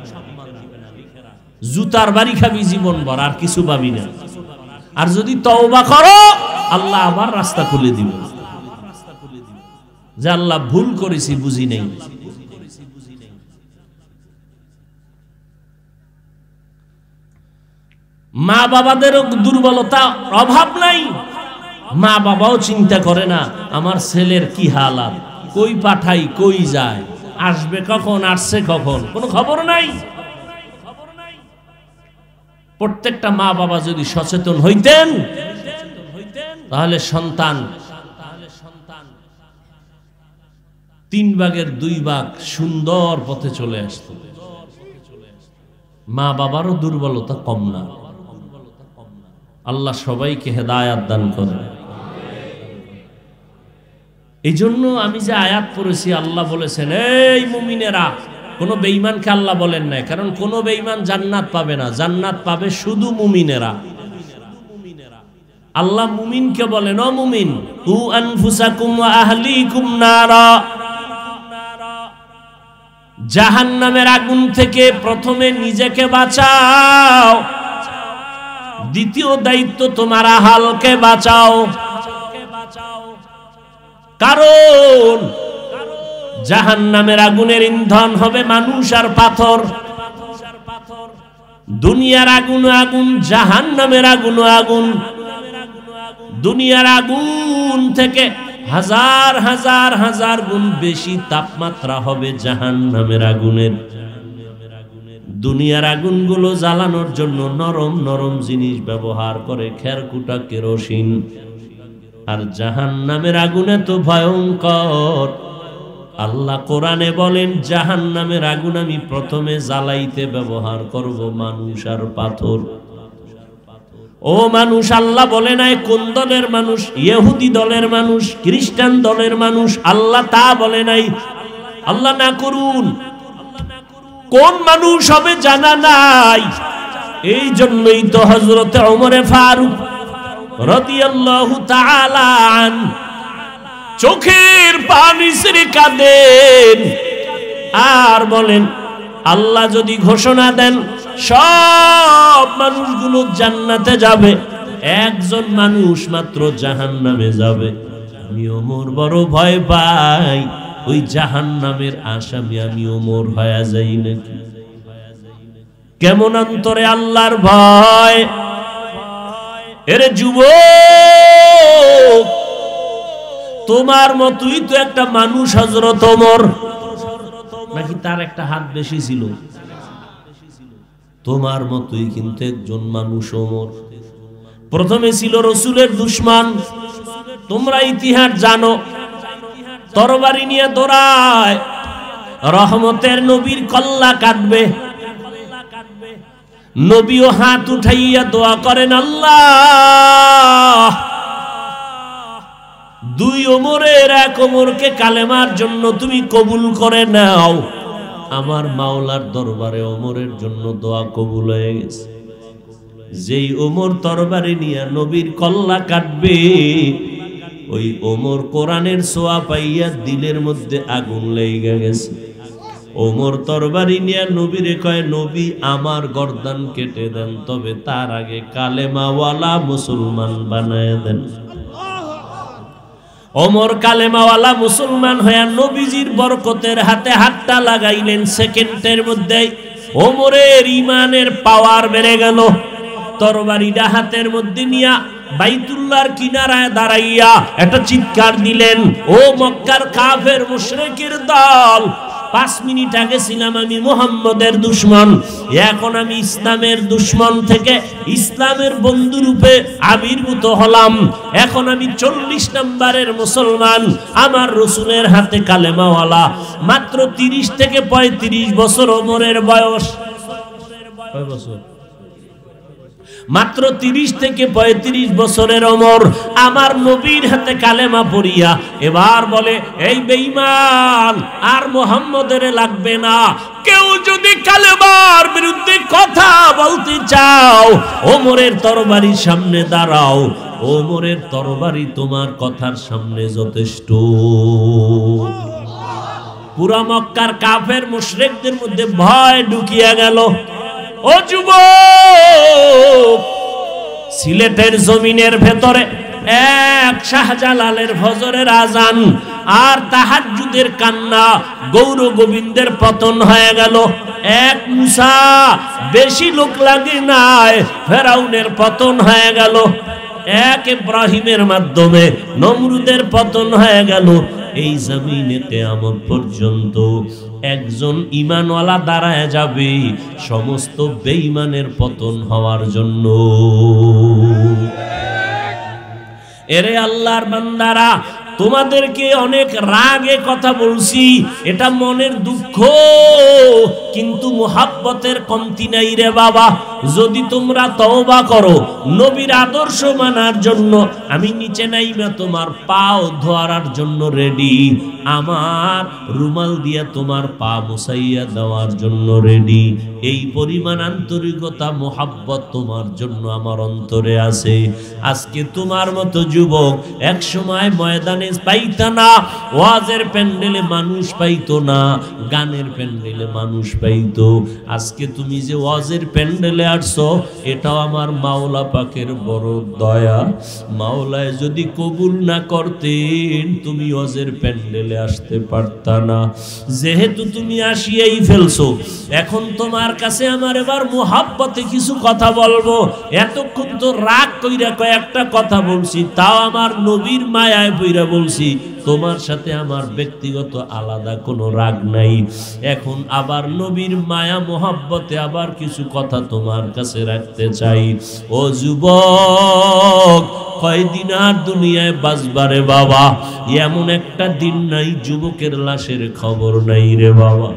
জুতার বাড়ি খাবি জীবন ভর, আর কিছু পাবি না। আর যদি তওবা করো, আল্লাহ আবার রাস্তা খুলে দিবে যে আল্লাহ ভুল করেছি, বুঝি নেই। মা বাবাদেরও দুর্বলতা অভাব নাই। মা বাবাও চিন্তা করে না আমার ছেলের কি হালাত, কই পাঠাই, কই যায়, আসবে কখন, আসছে কখন, কোনো খবর নাই। প্রত্যেকটা মা বাবা যদি সচেতন হইতেন, তাহলে সন্তান 3 ভাগের 2 ভাগ সুন্দর পথে চলে আসত। মা বাবারও দুর্বলতা কম না। আল্লাহ সবাইকে হেদায়াত দান করে। এই জন্য আমি যে আয়াত পড়েছি, আল্লাহ বলেছেন এই মুমিনেরা, কোন বেঈমানকে আল্লাহ বলেন নাই, কারণ কোন বেঈমান জান্নাত পাবে না, জান্নাত পাবে শুধু মুমিনেরা। আল্লাহ মুমিনকে বলেন ও মুমিন, কু আনফুসাকুম ওয়া আহলিকুম নারা, জাহান্নামের আগুন থেকে প্রথমে নিজেকে বাঁচাও, দ্বিতীয় দায়িত্ব তোমার আহলকে বাঁচাও। কারণ জাহান্নামের আগুনের ইন্ধন হবে মানুষ আর পাথর। দুনিয়ার আগুন আগুন, জাহান্নামের আগুন আগুন। দুনিয়ার আগুন থেকে হাজার হাজার হাজার গুণ বেশি তাপমাত্রা হবে জাহান্নামের আগুনের। দুনিয়ার আগুনগুলো জ্বালানোর জন্য নরম নরম জিনিস ব্যবহার করে, খেরকুটা, কেরোসিন। আর জাহান্নামের আগুনে তো ভয়ঙ্কর। আল্লাহ কোরআনে বলেন জাহান্নামের আগুন আমি প্রথমে জ্বালাইতে ব্যবহার করব মানুষ আর পাথর। ও মানুষ, আল্লাহ বলে নাই কোন দলের মানুষ, ইহুদি দলের মানুষ, খ্রিস্টান দলের মানুষ, আল্লাহ তা বলে নাই। আল্লাহ না করুন, কোন মানুষ হবে জানা নাই। এই জন্যই তো হযরতে ওমরে ফারুক রাদিয়াল্লাহু তাআলা আনহু চোখের পানি ছেড়ে কাঁদেন আর বলেন, আল্লাহ যদি ঘোষণা দেন সব মানুষগুলো জান্নাতে যাবে, একজন মানুষ মাত্র জাহান্নামে যাবে, আমি ওমর বড় ভয় পাই, ওই জাহান্নামের আসামি আমি ওমর হয়ে যাই নাকি। কেমন অন্তরে আল্লাহর ভয়। এরে যুবক, তোমার মতই তো একটা মানুষ হযরত ওমর, নাকি তার একটা হাত বেশি ছিল? তোমার মতই কিন্তু একজন মানুষ ওমর। প্রথমে ছিল রাসূলের দুশমন। তোমরা ইতিহাস জানো, তরবারি নিয়ে দৌড়ায়, রহমতের নবীর কল্লা কাটবে। নবীও হাত উঠাইয়া দোয়া করেন, আল্লাহ দুই ওমরের এক ওমরকে কালেমার জন্য তুমি কবুল করে নাও। আমার মাওলার দরবারে ওমরের জন্য দোয়া কবুল হয়ে গেছে। যেই ওমর তরবারি নিয়ে নবীর কল্লা কাটবে, ওই ওমর কোরআনের ছোঁয়া পাইয়া দিলের মধ্যে আগুন লেগে গেছে। ওমর তরবারি নিয়ে নবীরে কয়, নবী আমার গর্দান কেটে দেন, তবে তার আগে কালেমাওয়ালা মুসলমান বানায় দেন। ওমর কালেমাওয়ালা মুসলমান হয়ে নবীজির বরকতের হাতে হাতটা লাগাইলেন। সেকেন্ডের মধ্যে ওমরের ইমানের পাওয়ার বেড়ে গেল। তরবারিটা হাতের মধ্যে নিয়া বাইতুল্লাহর কিনারায় দাঁড়াইয়া একটা চিৎকার দিলেন, ও মক্কার কাফের মুশরিকের দল, 5 মিনিট আগে ছিলাম আমি মুহাম্মদের দুশমন, এখন আমি ইসলামের দুশমন থেকে ইসলামের বন্ধু রূপে আবির্ভূত হলাম। এখন আমি 40 নম্বরের মুসলমান, আমার রাসূলের হাতে কালেমাওয়ালা। মাত্র 30 থেকে 35 বছর ওমরের বয়স। কয় বছর? মাত্র 30 থেকে 35 বছরের ওমর, আমার নবীর হাতে কালেমা পড়িয়া এবার বলে, এই বেঈমান, আর মুহাম্মদের লাগবে না। কেউ যদি কালেমার বিরুদ্ধে কথা বলতে চাও, ওমরের তরবারির সামনে দাঁড়াও, ওমরের তরবারি তোমার কথার সামনে যথেষ্ট। পুরা মক্কার কাফের মুশরিকদের মধ্যে ভয় ঢুকিয়া গেল। ও যুবক, সিলেটের জমিনের ভেতরে এক শাহজালালের ফজরের আজান আর তাহাজ্জুদের কান্না, গৌর গোবিন্দের পতন হয়ে গেল। এক মুসা, বেশি লোক লাগে নাই, ফেরাউনের পতন হয়ে গেল। এক ইব্রাহিমের মাধ্যমে নমরুদের পতন হয়ে গেল। এই জমিনে কিয়ামত পর্যন্ত একজন ঈমানওয়ালা দাঁড়ায় যাবে সমস্ত বেঈমানের পতন হওয়ার জন্য। এরে আল্লাহর বান্দারা, তোমাদেরকে অনেক রাগে কথা বলছি, এটা মনের দুঃখ, কিন্তু মুহাব্বতের কমতি নাই রে বাবা। যদি তোমরা তওবা করো, নবীর আদর্শ মানার জন্য, আমি নিচে নাইমা তোমার পাও ধোয়ার জন্য রেডি, আমার রুমাল দিয়া তোমার পা মুছাইয়া দেওয়ার জন্য রেডি। এই পরিমাণ আন্তরিকতা মুহাব্বত তোমার জন্য আমার অন্তরে আছে। আজকে তোমার মতো যুবক এক সময় ময়দানে পাইতা না, ওয়াজের প্যান্ডেলে মানুষ পাইতো না, গানের প্যান্ডেলে মানুষ পাইতো। আজকে তুমি যে ওয়াজের প্যান্ডেলে আসছো, এটাও আমার মাওলা পাকের বড় দয়া। মাওলায় যদি কবুল না করতেন, তুমি ওয়াজের প্যান্ডেলে আসতে পারতা না। যেহেতু তুমি আসিয়াই ফেলছো, এখন তোমার কাছে আমার এবার মুহাব্বতে কিছু কথা বলবো। এতক্ষণ তো রাগ কইরা কয়েকটা কথা বলছি, তাও আমার নবীর মায়ায় পইরা বলছি। তোমার সাথে আমার ব্যক্তিগত আলাদা কোনো রাগ নাই। এখন আবার নবীর মায়া মোহাব্বতে আবার কিছু কথা তোমার কাছে রাখতে চাই। ও যুবক, কয়দিন আর দুনিয়ায় বাঁচবারে বাবা? এমন একটা দিন নাই যুবকের লাশের খবর নাই রে বাবা।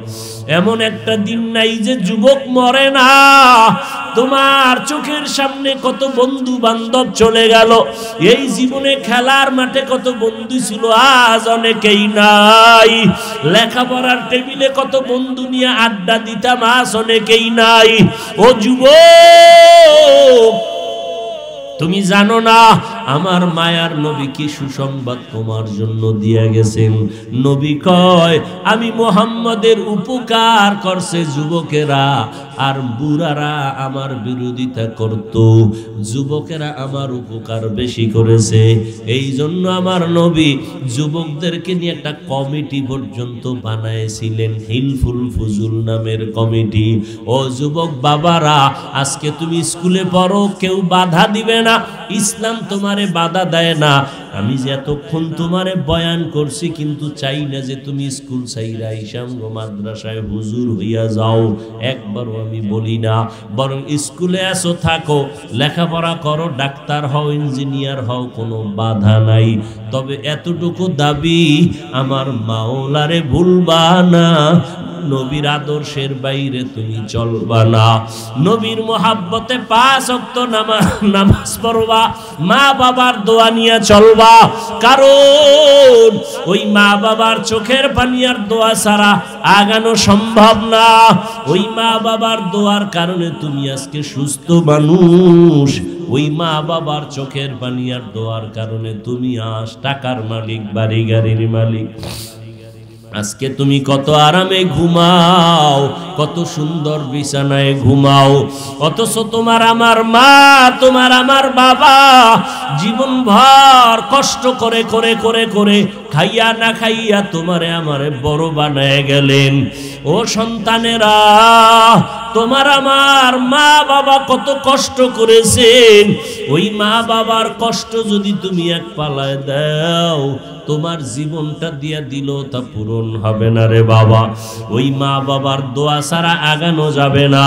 এমন একটা দিন নাই যে যুবক মরে না। তোমার চোখের সামনে কত বন্ধু বান্ধব চলে গেল। এই জীবনে খেলার মাঠে কত বন্ধু ছিল, আজ অনেকেই নাই। লেখাপড়ার টেবিলে কত বন্ধু নিয়ে আড্ডা দিতাম, আজ অনেকেই নাই। ও যুবক, তুমি জানো না আমার মায়ার নবী কি সুসংবাদ তোমার জন্য দিয়ে গেছেন। নবী কয়, আমি মুহাম্মদের উপকার করছে যুবকেরা, আর বুড়ারা আমার বিরোধিতা করত। যুবকেরা আমার উপকার বেশি করেছে। এই জন্য আমার নবী যুবকদেরকে নিয়ে একটা কমিটি পর্যন্ত বানাইছিলেন, হিলফুল ফুজুল নামের কমিটি। ও যুবক বাবারা, আজকে তুমি স্কুলে পড়ো, কেউ বাধা দিবে না, ইসলাম তোমারে বাধা দেয় না। আমি যে এতক্ষণ তোমারে বয়ান করছি, কিন্তু চাই না যে তুমি স্কুল ছাইরা ইসামগো মাদ্রাসায় হুজুর হইয়া যাও, একবারও আমি বলি না। বরং স্কুলে আসো, থাকো, লেখাপড়া করো, ডাক্তার হও, ইঞ্জিনিয়ার হও, কোনো বাধা নাই। তবে এতটুকু দাবি, আমার মাওলারে ভুলবা না, নবীর আদর্শের বাইরে তুমি চলবা না। নবীর মোহাব্বতে 5 ওয়াক্ত নামাজ পড়বা, মা বাবার দোয়া নিয়ে চলবা। কারণ ওই মা বাবার চোখের পানি আর দোয়া ছাড়া আগানো সম্ভব না। ওই মা বাবার দোয়ার কারণে তুমি আজকে সুস্থ মানুষ। ওই মা বাবার চোখের পানি আর দোয়ার কারণে তুমি আজ টাকার মালিক, বাড়ি গাড়ির মালিক। আজকে তুমি কত আরামে ঘুমাও, কত সুন্দর বিছানায় ঘুমাও, অথচ তোমার আমার মা, তোমার আমার বাবা জীবন ভর কষ্ট করে করে করে করে খাইয়া না খাইয়া তোমারে আমারে বড় বানায় গেলেন। ও সন্তানেরা, তোমার আমার মা বাবা কত কষ্ট করেছেন। ওই মা বাবার কষ্ট যদি তুমি এক পালায় দাও, তোমার জীবনটা দিয়া দিল তা পূরণ হবে না রে বাবা। ওই মা বাবার দোয়া ছাড়া আগানো যাবে না।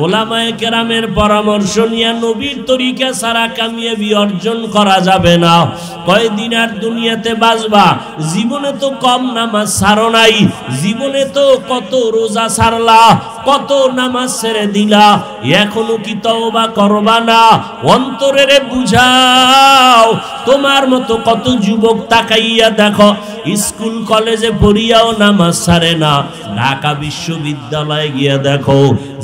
ওলামায়ে কেরামের পরামর্শ নিয়ে নবীর তরিকা ছাড়া কামিয়াবি অর্জন করা যাবে না। কয়দিন আর দুনিয়াতে বাঁচবা? জীবনে তো কম নামাজ ছাড়ো নাই, জীবনে তো কত রোজা ছাড়লা, কত নামাজ ছেড়ে দিলা, এখনো কি তওবা করবা না? অন্তরেরে বুঝাও। তোমার মতো কত যুবক তাকাইয়া দেখো, স্কুল কলেজে পড়িয়াও নামাজ ছাড়ে না। ঢাকা বিশ্ববিদ্যালয়ে গিয়া দেখো,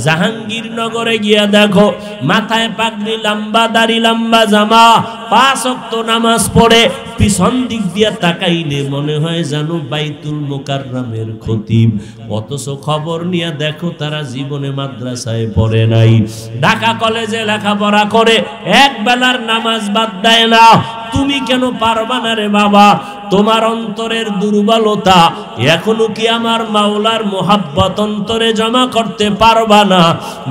জাহাঙ্গীরনগরে গিয়া দেখো, মাথায় পাগড়ি, লম্বা দাড়ি, লম্বা জামা, 5 ওয়াক্ত নামাজ পড়ে। পিছন দিক দিয়া তাকাইলে মনে হয় যেন বাইতুল মুকাররমের খতিব, অথচ খবর নিয়ে দেখো তারা জীবনে মাদ্রাসায় পড়ে নাই। ঢাকা কলেজে লেখাপড়া করে এক বেলার নামাজ বাদ দেয় না। তুমি কেন পারবা না রে বাবা? তোমার অন্তরের দুর্বলতা, এখনো কি আমার মাওলার মোহাব্বত অন্তরে জমা করতে পারবা না?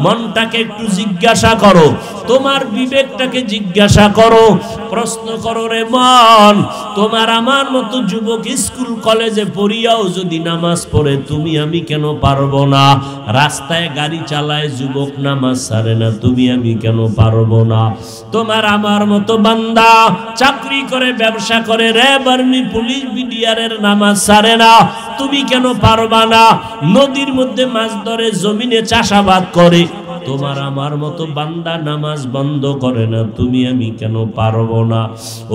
মনটাকে একটু জিজ্ঞাসা করো, তোমার বিবেকটাকে জিজ্ঞাসা করো, প্রশ্ন করো রে মন। তোমার আমার মতো যুবক স্কুল কলেজে পড়িয়াও যদি নামাজ পড়ে, তুমি আমি কেন পারবো না? রাস্তায় গাড়ি চালায় যুবক নামাজ ছাড়ে না, তুমি আমি কেন পারবো না? তোমার আমার মতো বান্দা চাকরি করে, ব্যবসা করে, র্যাব, আর্মি, পুলিশ, বিডিআরের নামাজ ছাড়ে না, তুমি কেন পারবা না? নদীর মধ্যে মাছ ধরে, জমিনে চাষাবাদ করে, তোমার আমার মতো বান্দা নামাজ বন্ধ করে না, তুমি আমি কেন পারবো না?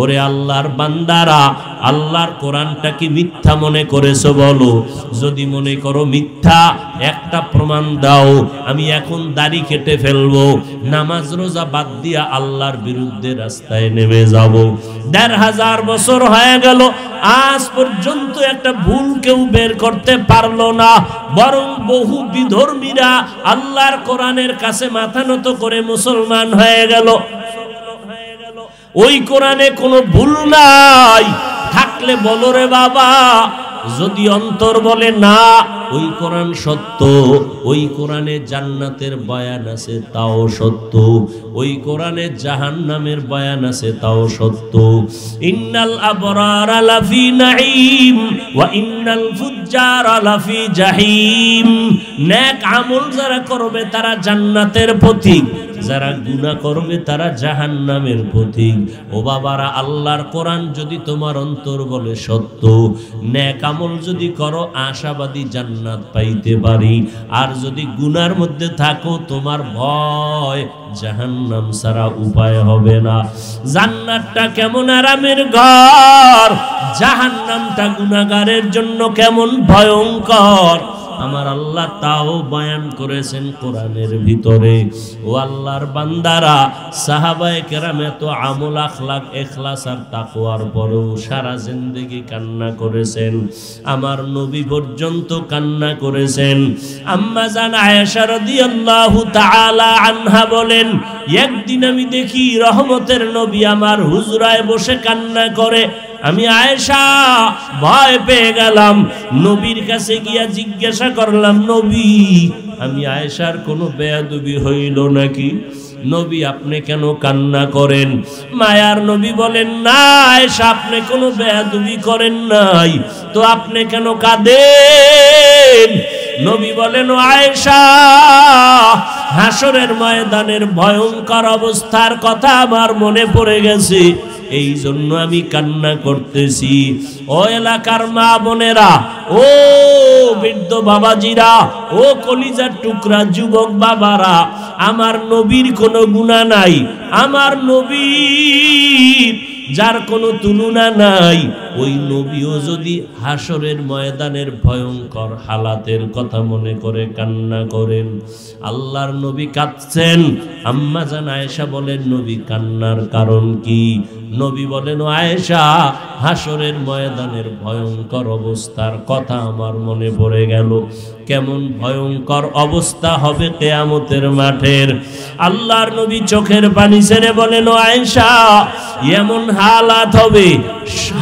ওরে আল্লাহর বান্দারা, আল্লাহর কোরআনটা কি মিথ্যা মনে করেছো? বলো। যদি মনে করো মিথ্যা, একটা প্রমাণ দাও। আমি এখন দাড়ি কেটে ফেলবো, নামাজ রোজা বাদ দিয়া আল্লাহর বিরুদ্ধে রাস্তায় নেমে যাব। ১৫০০ বছর হয়ে গেল, আজ পর্যন্ত একটা ভুল কেউ বের করতে পারলো না। বরং বহু বিধর্মীরা আল্লাহর কোরআনের কাছে মাথা নত করে মুসলমান হয়ে গেল। ওই কোরআনে কোনো ভুল নাই, থাকলে বলো রে বাবা। যদি অন্তর বলে না ওই কোরআন সত্য, ওই কোরআনে জান্নাতের বয়ান আছে তাও সত্য, ওই কোরআনে জাহান্নামের বয়ান আছে তাও সত্য। ইন্নাল আবরারা লাফি নাঈম ওয়া ইন্নাল ফুজ্জারা লাফি জাহিম। নেক আমল যারা করবে তারা জান্নাতের পথিক, যারা গুনাহ করবে তারা জাহান্নামের পথিক। ও বাবারা, আল্লাহর কোরআন যদি তোমার অন্তর বলে সত্য, নেক আমল যদি করো আশাবাদী জান্নাত পাইতে পারি। আর যদি গুনার মধ্যে থাকো, তোমার ভয় জাহান্নাম ছাড়া উপায় হবে না। জান্নাতটা কেমন আরামের ঘর, জাহান্নামটা গুনাহগারের জন্য কেমন ভয়ঙ্কর, আমার আল্লাহ তাও বয়ান করেছেন কোরআনের ভিতরে। ও আল্লাহর বান্দারা, সাহাবায়ে কেরাম এত আমল, আখলাক, ইখলাস আর তাকওয়ার পরেও সারা জিন্দেগি কান্না করেছেন। আমার নবী পর্যন্ত কান্না করেছেন। আম্মা জান আয়েশা রাদিয়াল্লাহু তাআলা আনহা বলেন, একদিন আমি দেখি রহমতের নবী আমার হুজরায় বসে কান্না করে। আমি আয়েশা ভয় পেয়ে গেলাম, নবীর কাছে গিয়া জিজ্ঞাসা করলাম, নবী, আমি আয়েশার কোনো বেয়াদবি হইল নাকি? নবী, আপনি কেন কান্না করেন? মায়ার নবী বলেন, না আয়েশা, আপনি কোনো বেয়াদবি করেন নাই, তো আপনি কেন কাঁদেন? নবী বলেন, ও আয়েশা, হাসরের ময়দানের ভয়ঙ্কর অবস্থার কথা আমার মনে পড়ে গেছে, এই জন্য আমি কান্না করতেছি। ও এলাকার মা বোনেরা, ও বৃদ্ধ বাবাজিরা, ও কলিজার টুকরা যুবক বাবারা, আমার নবীর কোনো গুনাহ নাই, আমার নবী যার কোনো তুলনা নাই, ওই নবীও যদি হাসরের ময়দানের ভয়ঙ্কর হালাতের কথা মনে করে কান্না করেন। আল্লাহর নবী কাঁদছেন। আম্মা জান আয়েশা বলেন, নবী কান্নার কারণ কি? নবী বলেন, ও আয়েশা, হাসরের ময়দানের ভয়ঙ্কর অবস্থার কথা আমার মনে পড়ে গেল। কেমন ভয়ঙ্কর অবস্থা হবে কিয়ামতের মাঠের। আল্লাহর নবী চোখের পানি ছেড়ে বলেন, ও আয়েশা, এমন হালাত হবে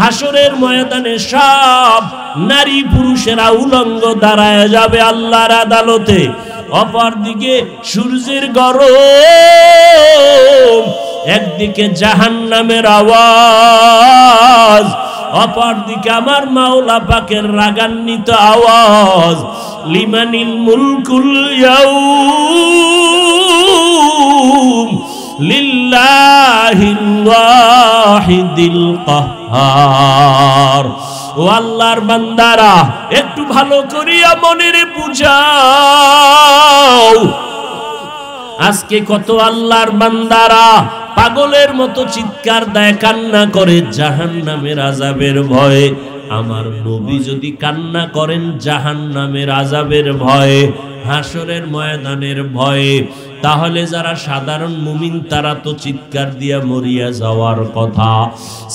হাসরের ময়দানে সব নারী পুরুষেরা উলঙ্গ দাঁড়ায় যাবে আল্লাহর আদালতে। অপরদিকে সূর্যের গরম, একদিকে জাহান্নামের আওয়াজ, অপরদিকে আমার মাওলা পাকের রাগান্বিত আওয়াজ, লিমানিল মুলকুল ইয়াউম লিল্লাহিল ওয়াহিদিল কাহ্হার। ও আল্লাহর বান্দারা, একটু ভালো করিয়া মনের বুঝাও, আজকে কত আল্লাহর বান্দারা পাগলের মতো চিৎকার দেয়, কান্না করে জাহান্নামের আযাবের ভয়ে। আমার নবী যদি কান্না করেন জাহান্নামের আযাবের ভয়ে, হাসরের ময়দানের ভয়ে, তাহলে যারা সাধারণ মুমিন তারা তো চিৎকার দিয়া মরিয়া যাওয়ার কথা।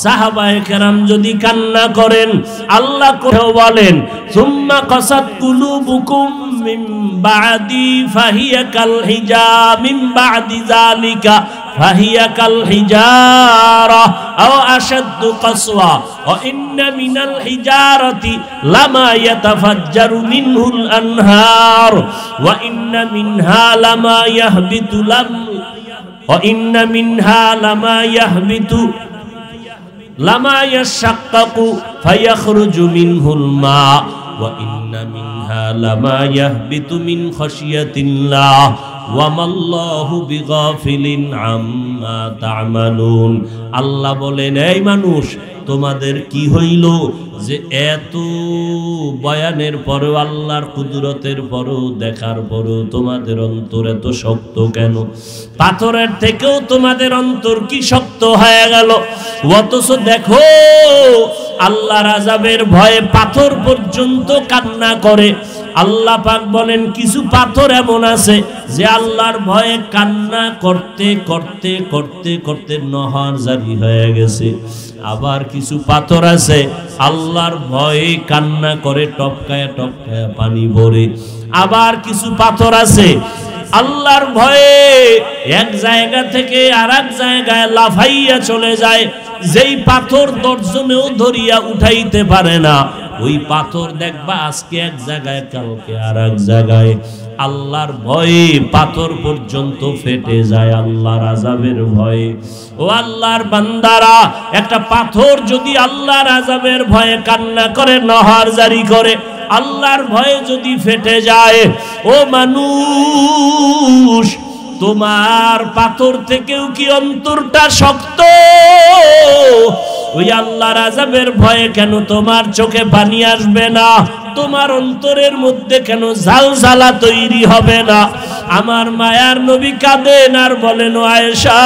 সাহাবায়ে কেরাম যদি কান্না করেন, আল্লাহ কোথাও বলেন সুম্মা কাসাত কুলুবুকুম মিন বাদি ফাহিয়া কাল হিজার মিন বাদি যালিকা ফাহিয়া কাল হিজারা আও আশাদ্দু কাসওয়া ওয়া ইন্না মিনাল হিজারাতি লামা ইয়াতাফাজ্জারু মিনহুল আনহার ওয়া ইন্না মিনহা লামা ইয়াহবিতু ওয়া ইন্না মিনহা লামা ইয়াহবিতু লামা ইয়াশাক্কাকু ফায়াখরুজু মিনহুল মা ওয়া ইন্না মিনহা লামা ইয়াহবিতু মিন খাশিয়াতিল্লাহ ওয়া মাল্লাহু বিগাফিলিন আম্মা তা'মালুন। আল্লাহ বলেন, এই মানুষ, তোমাদের কি হইল যে এত বয়ানের পরেও, আল্লাহর কুদরতের পরেও, দেখার পরেও তোমাদের অন্তর এত শক্ত কেন? পাথরের থেকেও তোমাদের অন্তর কি শক্ত হয়ে গেল? অথচ দেখো আল্লাহর আযাবের ভয়ে পাথর পর্যন্ত কান্না করে। আল্লাহ পাক বলেন, কিছু পাথর এমন আছে যে আল্লাহর ভয়ে কান্না করতে করতে করতে করতে নহর জারি হয়ে গেছে। আবার কিছু পাথর আছে আল্লাহর ভয়ে কান্না করে টপকায়া টপকায়া পানি ভরে। আবার কিছু পাথর আছে আল্লাহর ভয়ে এক জায়গা থেকে আরেক জায়গায় লাফাইয়া চলে যায়, যেই পাথর দর্জনেও ধরিয়া উঠাইতে পারে না। ওই পাথর দেখবা আজকে এক জায়গায়, কালকে আর এক জায়গায়। আল্লাহর ভয়ে পাথর পর্যন্ত ফেটে যায় আল্লাহর আযাবের ভয়ে। ও আল্লাহর বান্দারা, একটা পাথর যদি আল্লাহর আযাবের ভয়ে কান্না করে, নহর জারি করে, আল্লাহর ভয়ে যদি ফেটে যায়, ও মানুষ, তোমার পাথর থেকেও কি অন্তরটা শক্ত? ওই আল্লাহর আযাবের ভয়ে কেন তোমার চোখে পানি আসবে না? তোমার অন্তরের মধ্যে কেন ঝালঝালা তৈরি হবে না? আমার মায়ার নবী কাঁদেন আর বলেন, ও আয়েশা,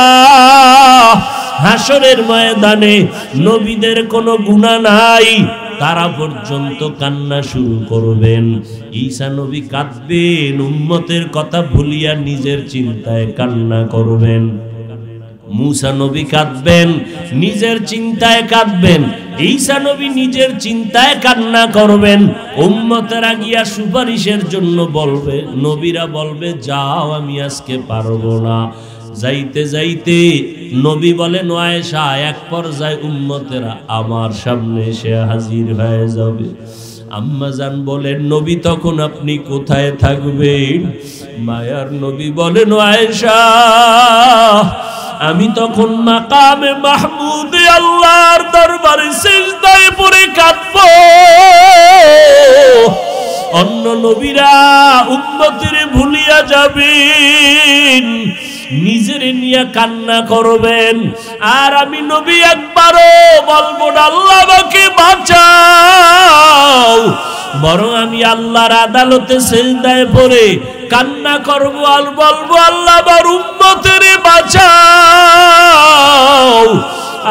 হাসরের ময়দানে নবীদের কোনো গুনাহ নাই, তারা পর্যন্ত কান্না শুরু করবেন। ঈসা নবী কাঁদবেন, উম্মতের কথা ভুলিয়া নিজের চিন্তায় কান্না করবেন। মুসা নবী কাঁদবেন, নিজের চিন্তায় কাঁদবেন। ঈসা নবী নিজের চিন্তায় কান্না করবেন। উম্মতেরা গিয়া সুপারিশের জন্য বলবে, নবীরা বলবে, যাও আমি আজকে পারবো না। যাইতে যাইতে নবী বলেন, ও আয়েশা, এক পর্যায়ে উম্মতেরা আমার সামনে এসে হাজির হয়ে যাবে। আম্মা জান বলেন, নবী তখন আপনি কোথায় থাকবেন? মায়ার নবী বলেন, ও আয়েশা, আমি তখন মাকামে মাহমুদে আল্লাহর দরবারে সিজদায় পড়ে কাঁদব। অন্য নবীরা উম্মতের ভুলিয়া যাবেন, নিজের নিয়ে কান্না করবেন, আর আমি নবী একবারও বলবো না আল্লাহ আমাকে বাঁচাও, বরং আমি আল্লাহর আদালতে সিজদায় পড়ে কান্না করব আর বলবো, আল্লাহ আমার উম্মতের বাঁচাও,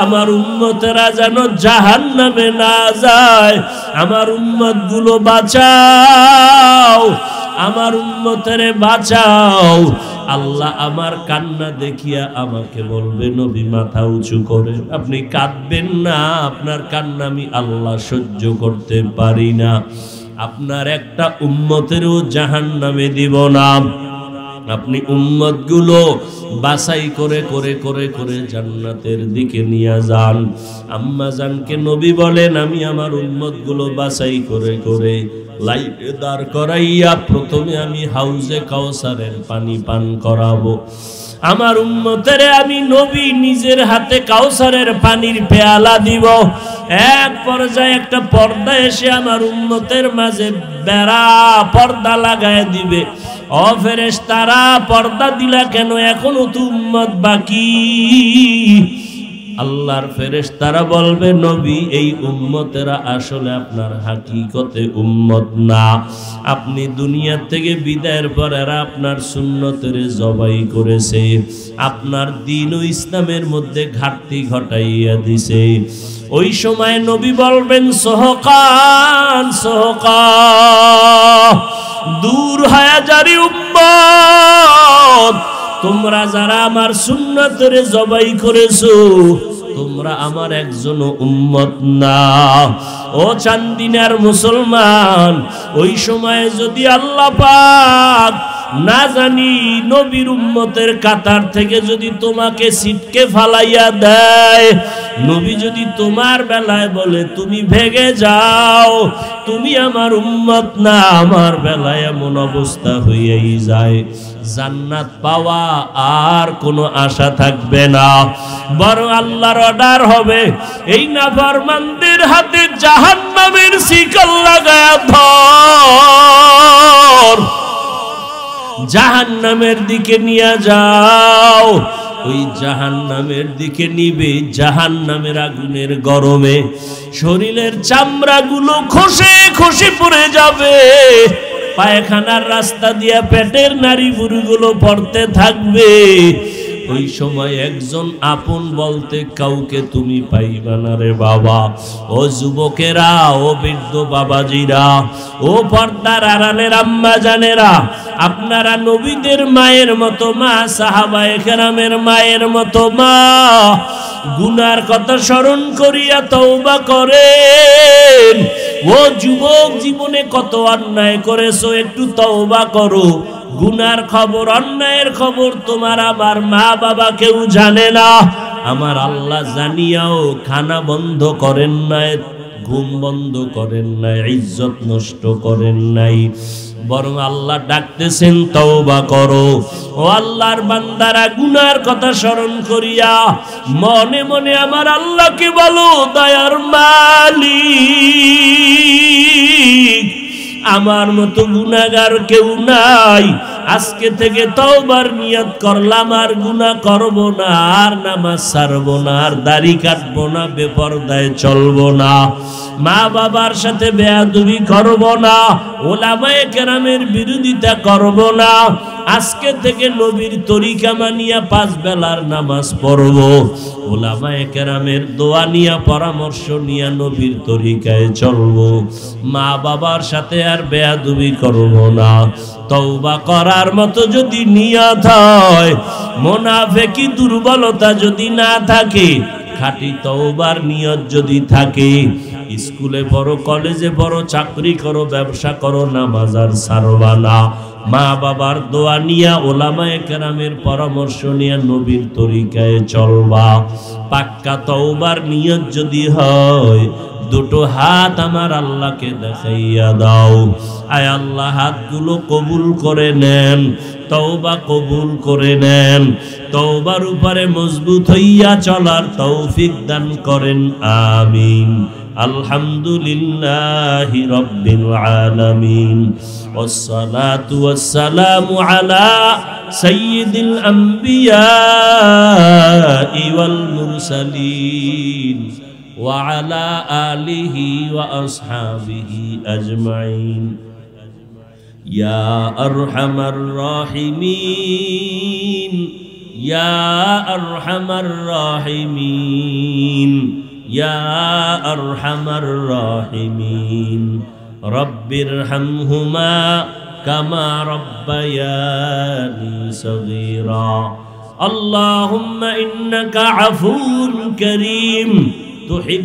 আমার উম্মতেরা যেন জাহান্নামে না যায়, আমার উম্মতগুলো বাঁচাও, আমার উম্মতেরে বাঁচাও। আল্লাহ আমার কান্না দেখিয়া আমাকে বলবে, নবী মাথা উঁচু করে, আপনি কাঁদবেন না, আপনার কান্না আমি আল্লাহ সহ্য করতে পারি না, আপনার একটা উম্মতেরও জাহান্নামে দিব না, আপনি উম্মতগুলো বাছাই করে করে করে করে জান্নাতের দিকে নিয়ে যান। আম্মা জানকে নবী বলেন, আমি আমার উম্মতগুলো বাছাই করে করে লাইনে দাঁড় করাইয়া প্রথমে আমি হাউজে কাউসারের পানি পান করাবো। আমার উম্মতেরে আমি নবী নিজের হাতে কাউসারের পানির পেয়ালা দিব। এক পর্যায়ে একটা পর্দা এসে আমার উম্মতের মাঝে বেড়া পর্দা লাগায় দিবে। ও ফেরেশতারা, পর্দা দিলা কেন? এখনো তো উম্মত বাকি। আল্লাহর ফেরেশতারা বলবে, নবী, এই উম্মতেরা আসলে আপনার হাকিকতে উম্মত না। আপনি দুনিয়া থেকে বিদায়ের পর এরা আপনার সুন্নতের জবাই করেছে, আপনার দ্বীন ও ইসলামের মধ্যে ঘাটতি ঘটাইয়া দিছে। ওই সময় নবী বলবেন, সোহকান সোহকা, দূর হয়ে যারি উম্মত, তোমরা যারা আমার সুন্নতের জবাই করেছো তোমরা আমার একজন উম্মত না। ও চান্দিনার মুসলমান, ওই সময় যদি আল্লাহ পাক না জানি নবীর উম্মতের কাতার থেকে যদি তোমাকে ছিটকে ফালাইয়া দেয়, নবী যদি তোমার বেলায় বলে তুমি ভেগে যাও, তুমি আমার উম্মত না, আমার বেলায় এমন অবস্থা হইয়াই যায়, জান্নাত পাওয়া আর কোনো আশা থাকবে না। বরং আল্লাহর অর্ডার হবে, এই নাফরমানদের হাতে জাহান্নামের শিকল লাগায়া ধর, জাহান্নামের দিকে নিয়ে যাও। ওই জাহান্নামের দিকে নিবে, জাহান্নামের আগুনের গরমে শরীরের চামড়াগুলো খসে খসে পড়ে যাবে, পায়খানার রাস্তা দিয়া পেটের নাড়ি ভুঁড়িগুলো পড়তে থাকবে। ওই সময় একজন আপন বলতে কাউকে তুমি পাইবা না রে বাবা। ও যুবকেরা, ও বৃদ্ধ বাবাজিরা, ও পর্দার আড়ালের আম্মা জানেরা, আপনারা নবীদের মায়ের মতো মা, সাহাবায়ে কেরামের মায়ের মতো মা, গুনার কথা স্মরণ করিয়া তওবা করেন। ও যুবক, জীবনে কত অন্যায় করেছো, একটু তওবা করো। গুনার খবর, অন্যায়ের খবর তোমার আমার মা বাবা কেউ জানে না। আমার আল্লাহ জানিয়াও খানা বন্ধ করেন নাই, ঘুম বন্ধ করেন নাই, ইজ্জত নষ্ট করেন নাই, বরং আল্লাহ ডাকতেছেন তওবা করো। ও আল্লাহর বান্দারা, গুনার কথা স্মরণ করিয়া মনে মনে আমার আল্লাহকে বলো, দয়ার মালিক, আমার মতো গুনাহগার কেউ নাই, আজকে থেকে তওবার নিয়ত করলাম, আর গুনাহ করব না, আর নামাজ ছাড়ব না, আর দাড়ি কাটবো না, বেপরদায় চলবো না, মা বাবার সাথে বেয়াদবি করব না, ওলামায়ে কেরামের বিরোধিতা করব না, আজকে থেকে নবীর তরিকা মানিয়া 5 বেলার নামাজ পড়ব, ওলামায়ে কেরামের দোয়া নিয়া পরামর্শ নিয়া নবীর তরিকায় চলব, মা বাবার সাথে আর বেয়াদবি করব না। তওবা করার মতো যদি নিয়ত হয়, মুনাফিকি দুর্বলতা যদি না থাকে, খাঁটি তওবার নিয়ত যদি থাকে, স্কুলে পড়ো, কলেজে পড়ো, চাকরি করো, ব্যবসা করো, নামাজ আর ছাড়বা না, মা বাবার দোয়া নিয়া, ওলামায়ে কেরামের পরামর্শ নিয়া নবীর তরিকায় চলবা। পাক্কা তওবার নিয়ত যদি হয়, দুটো হাত আমার আল্লাহকে দেখাইয়া দাও। আয় আল্লাহ, হাতগুলো কবুল করে নেন, তওবা কবুল করে নেন, তওবার উপরে মজবুত হইয়া চলার তৌফিক দান করেন, আমিন। আলহামদুলিল্লাহি রাব্বিল আলামিন, ওয়াসসালাতু ওয়াসসালামু আলা সাইয়্যিদিল আম্বিয়া ওয়াল মুরসালিন ওয়া আলা আলিহি ওয়া আসহাবিহি আজমাইন। ইয়া আরহামার রাহিমিন, ইয়া আরহামার রাহিমিন, ইয়া আরহামার রাহিমিন। রব্বিরহামহুমা কামা রব্বায়ানি সগীরা। আল্লাহুম্মা ইন্নাকা আফুউন কারীম তুহিব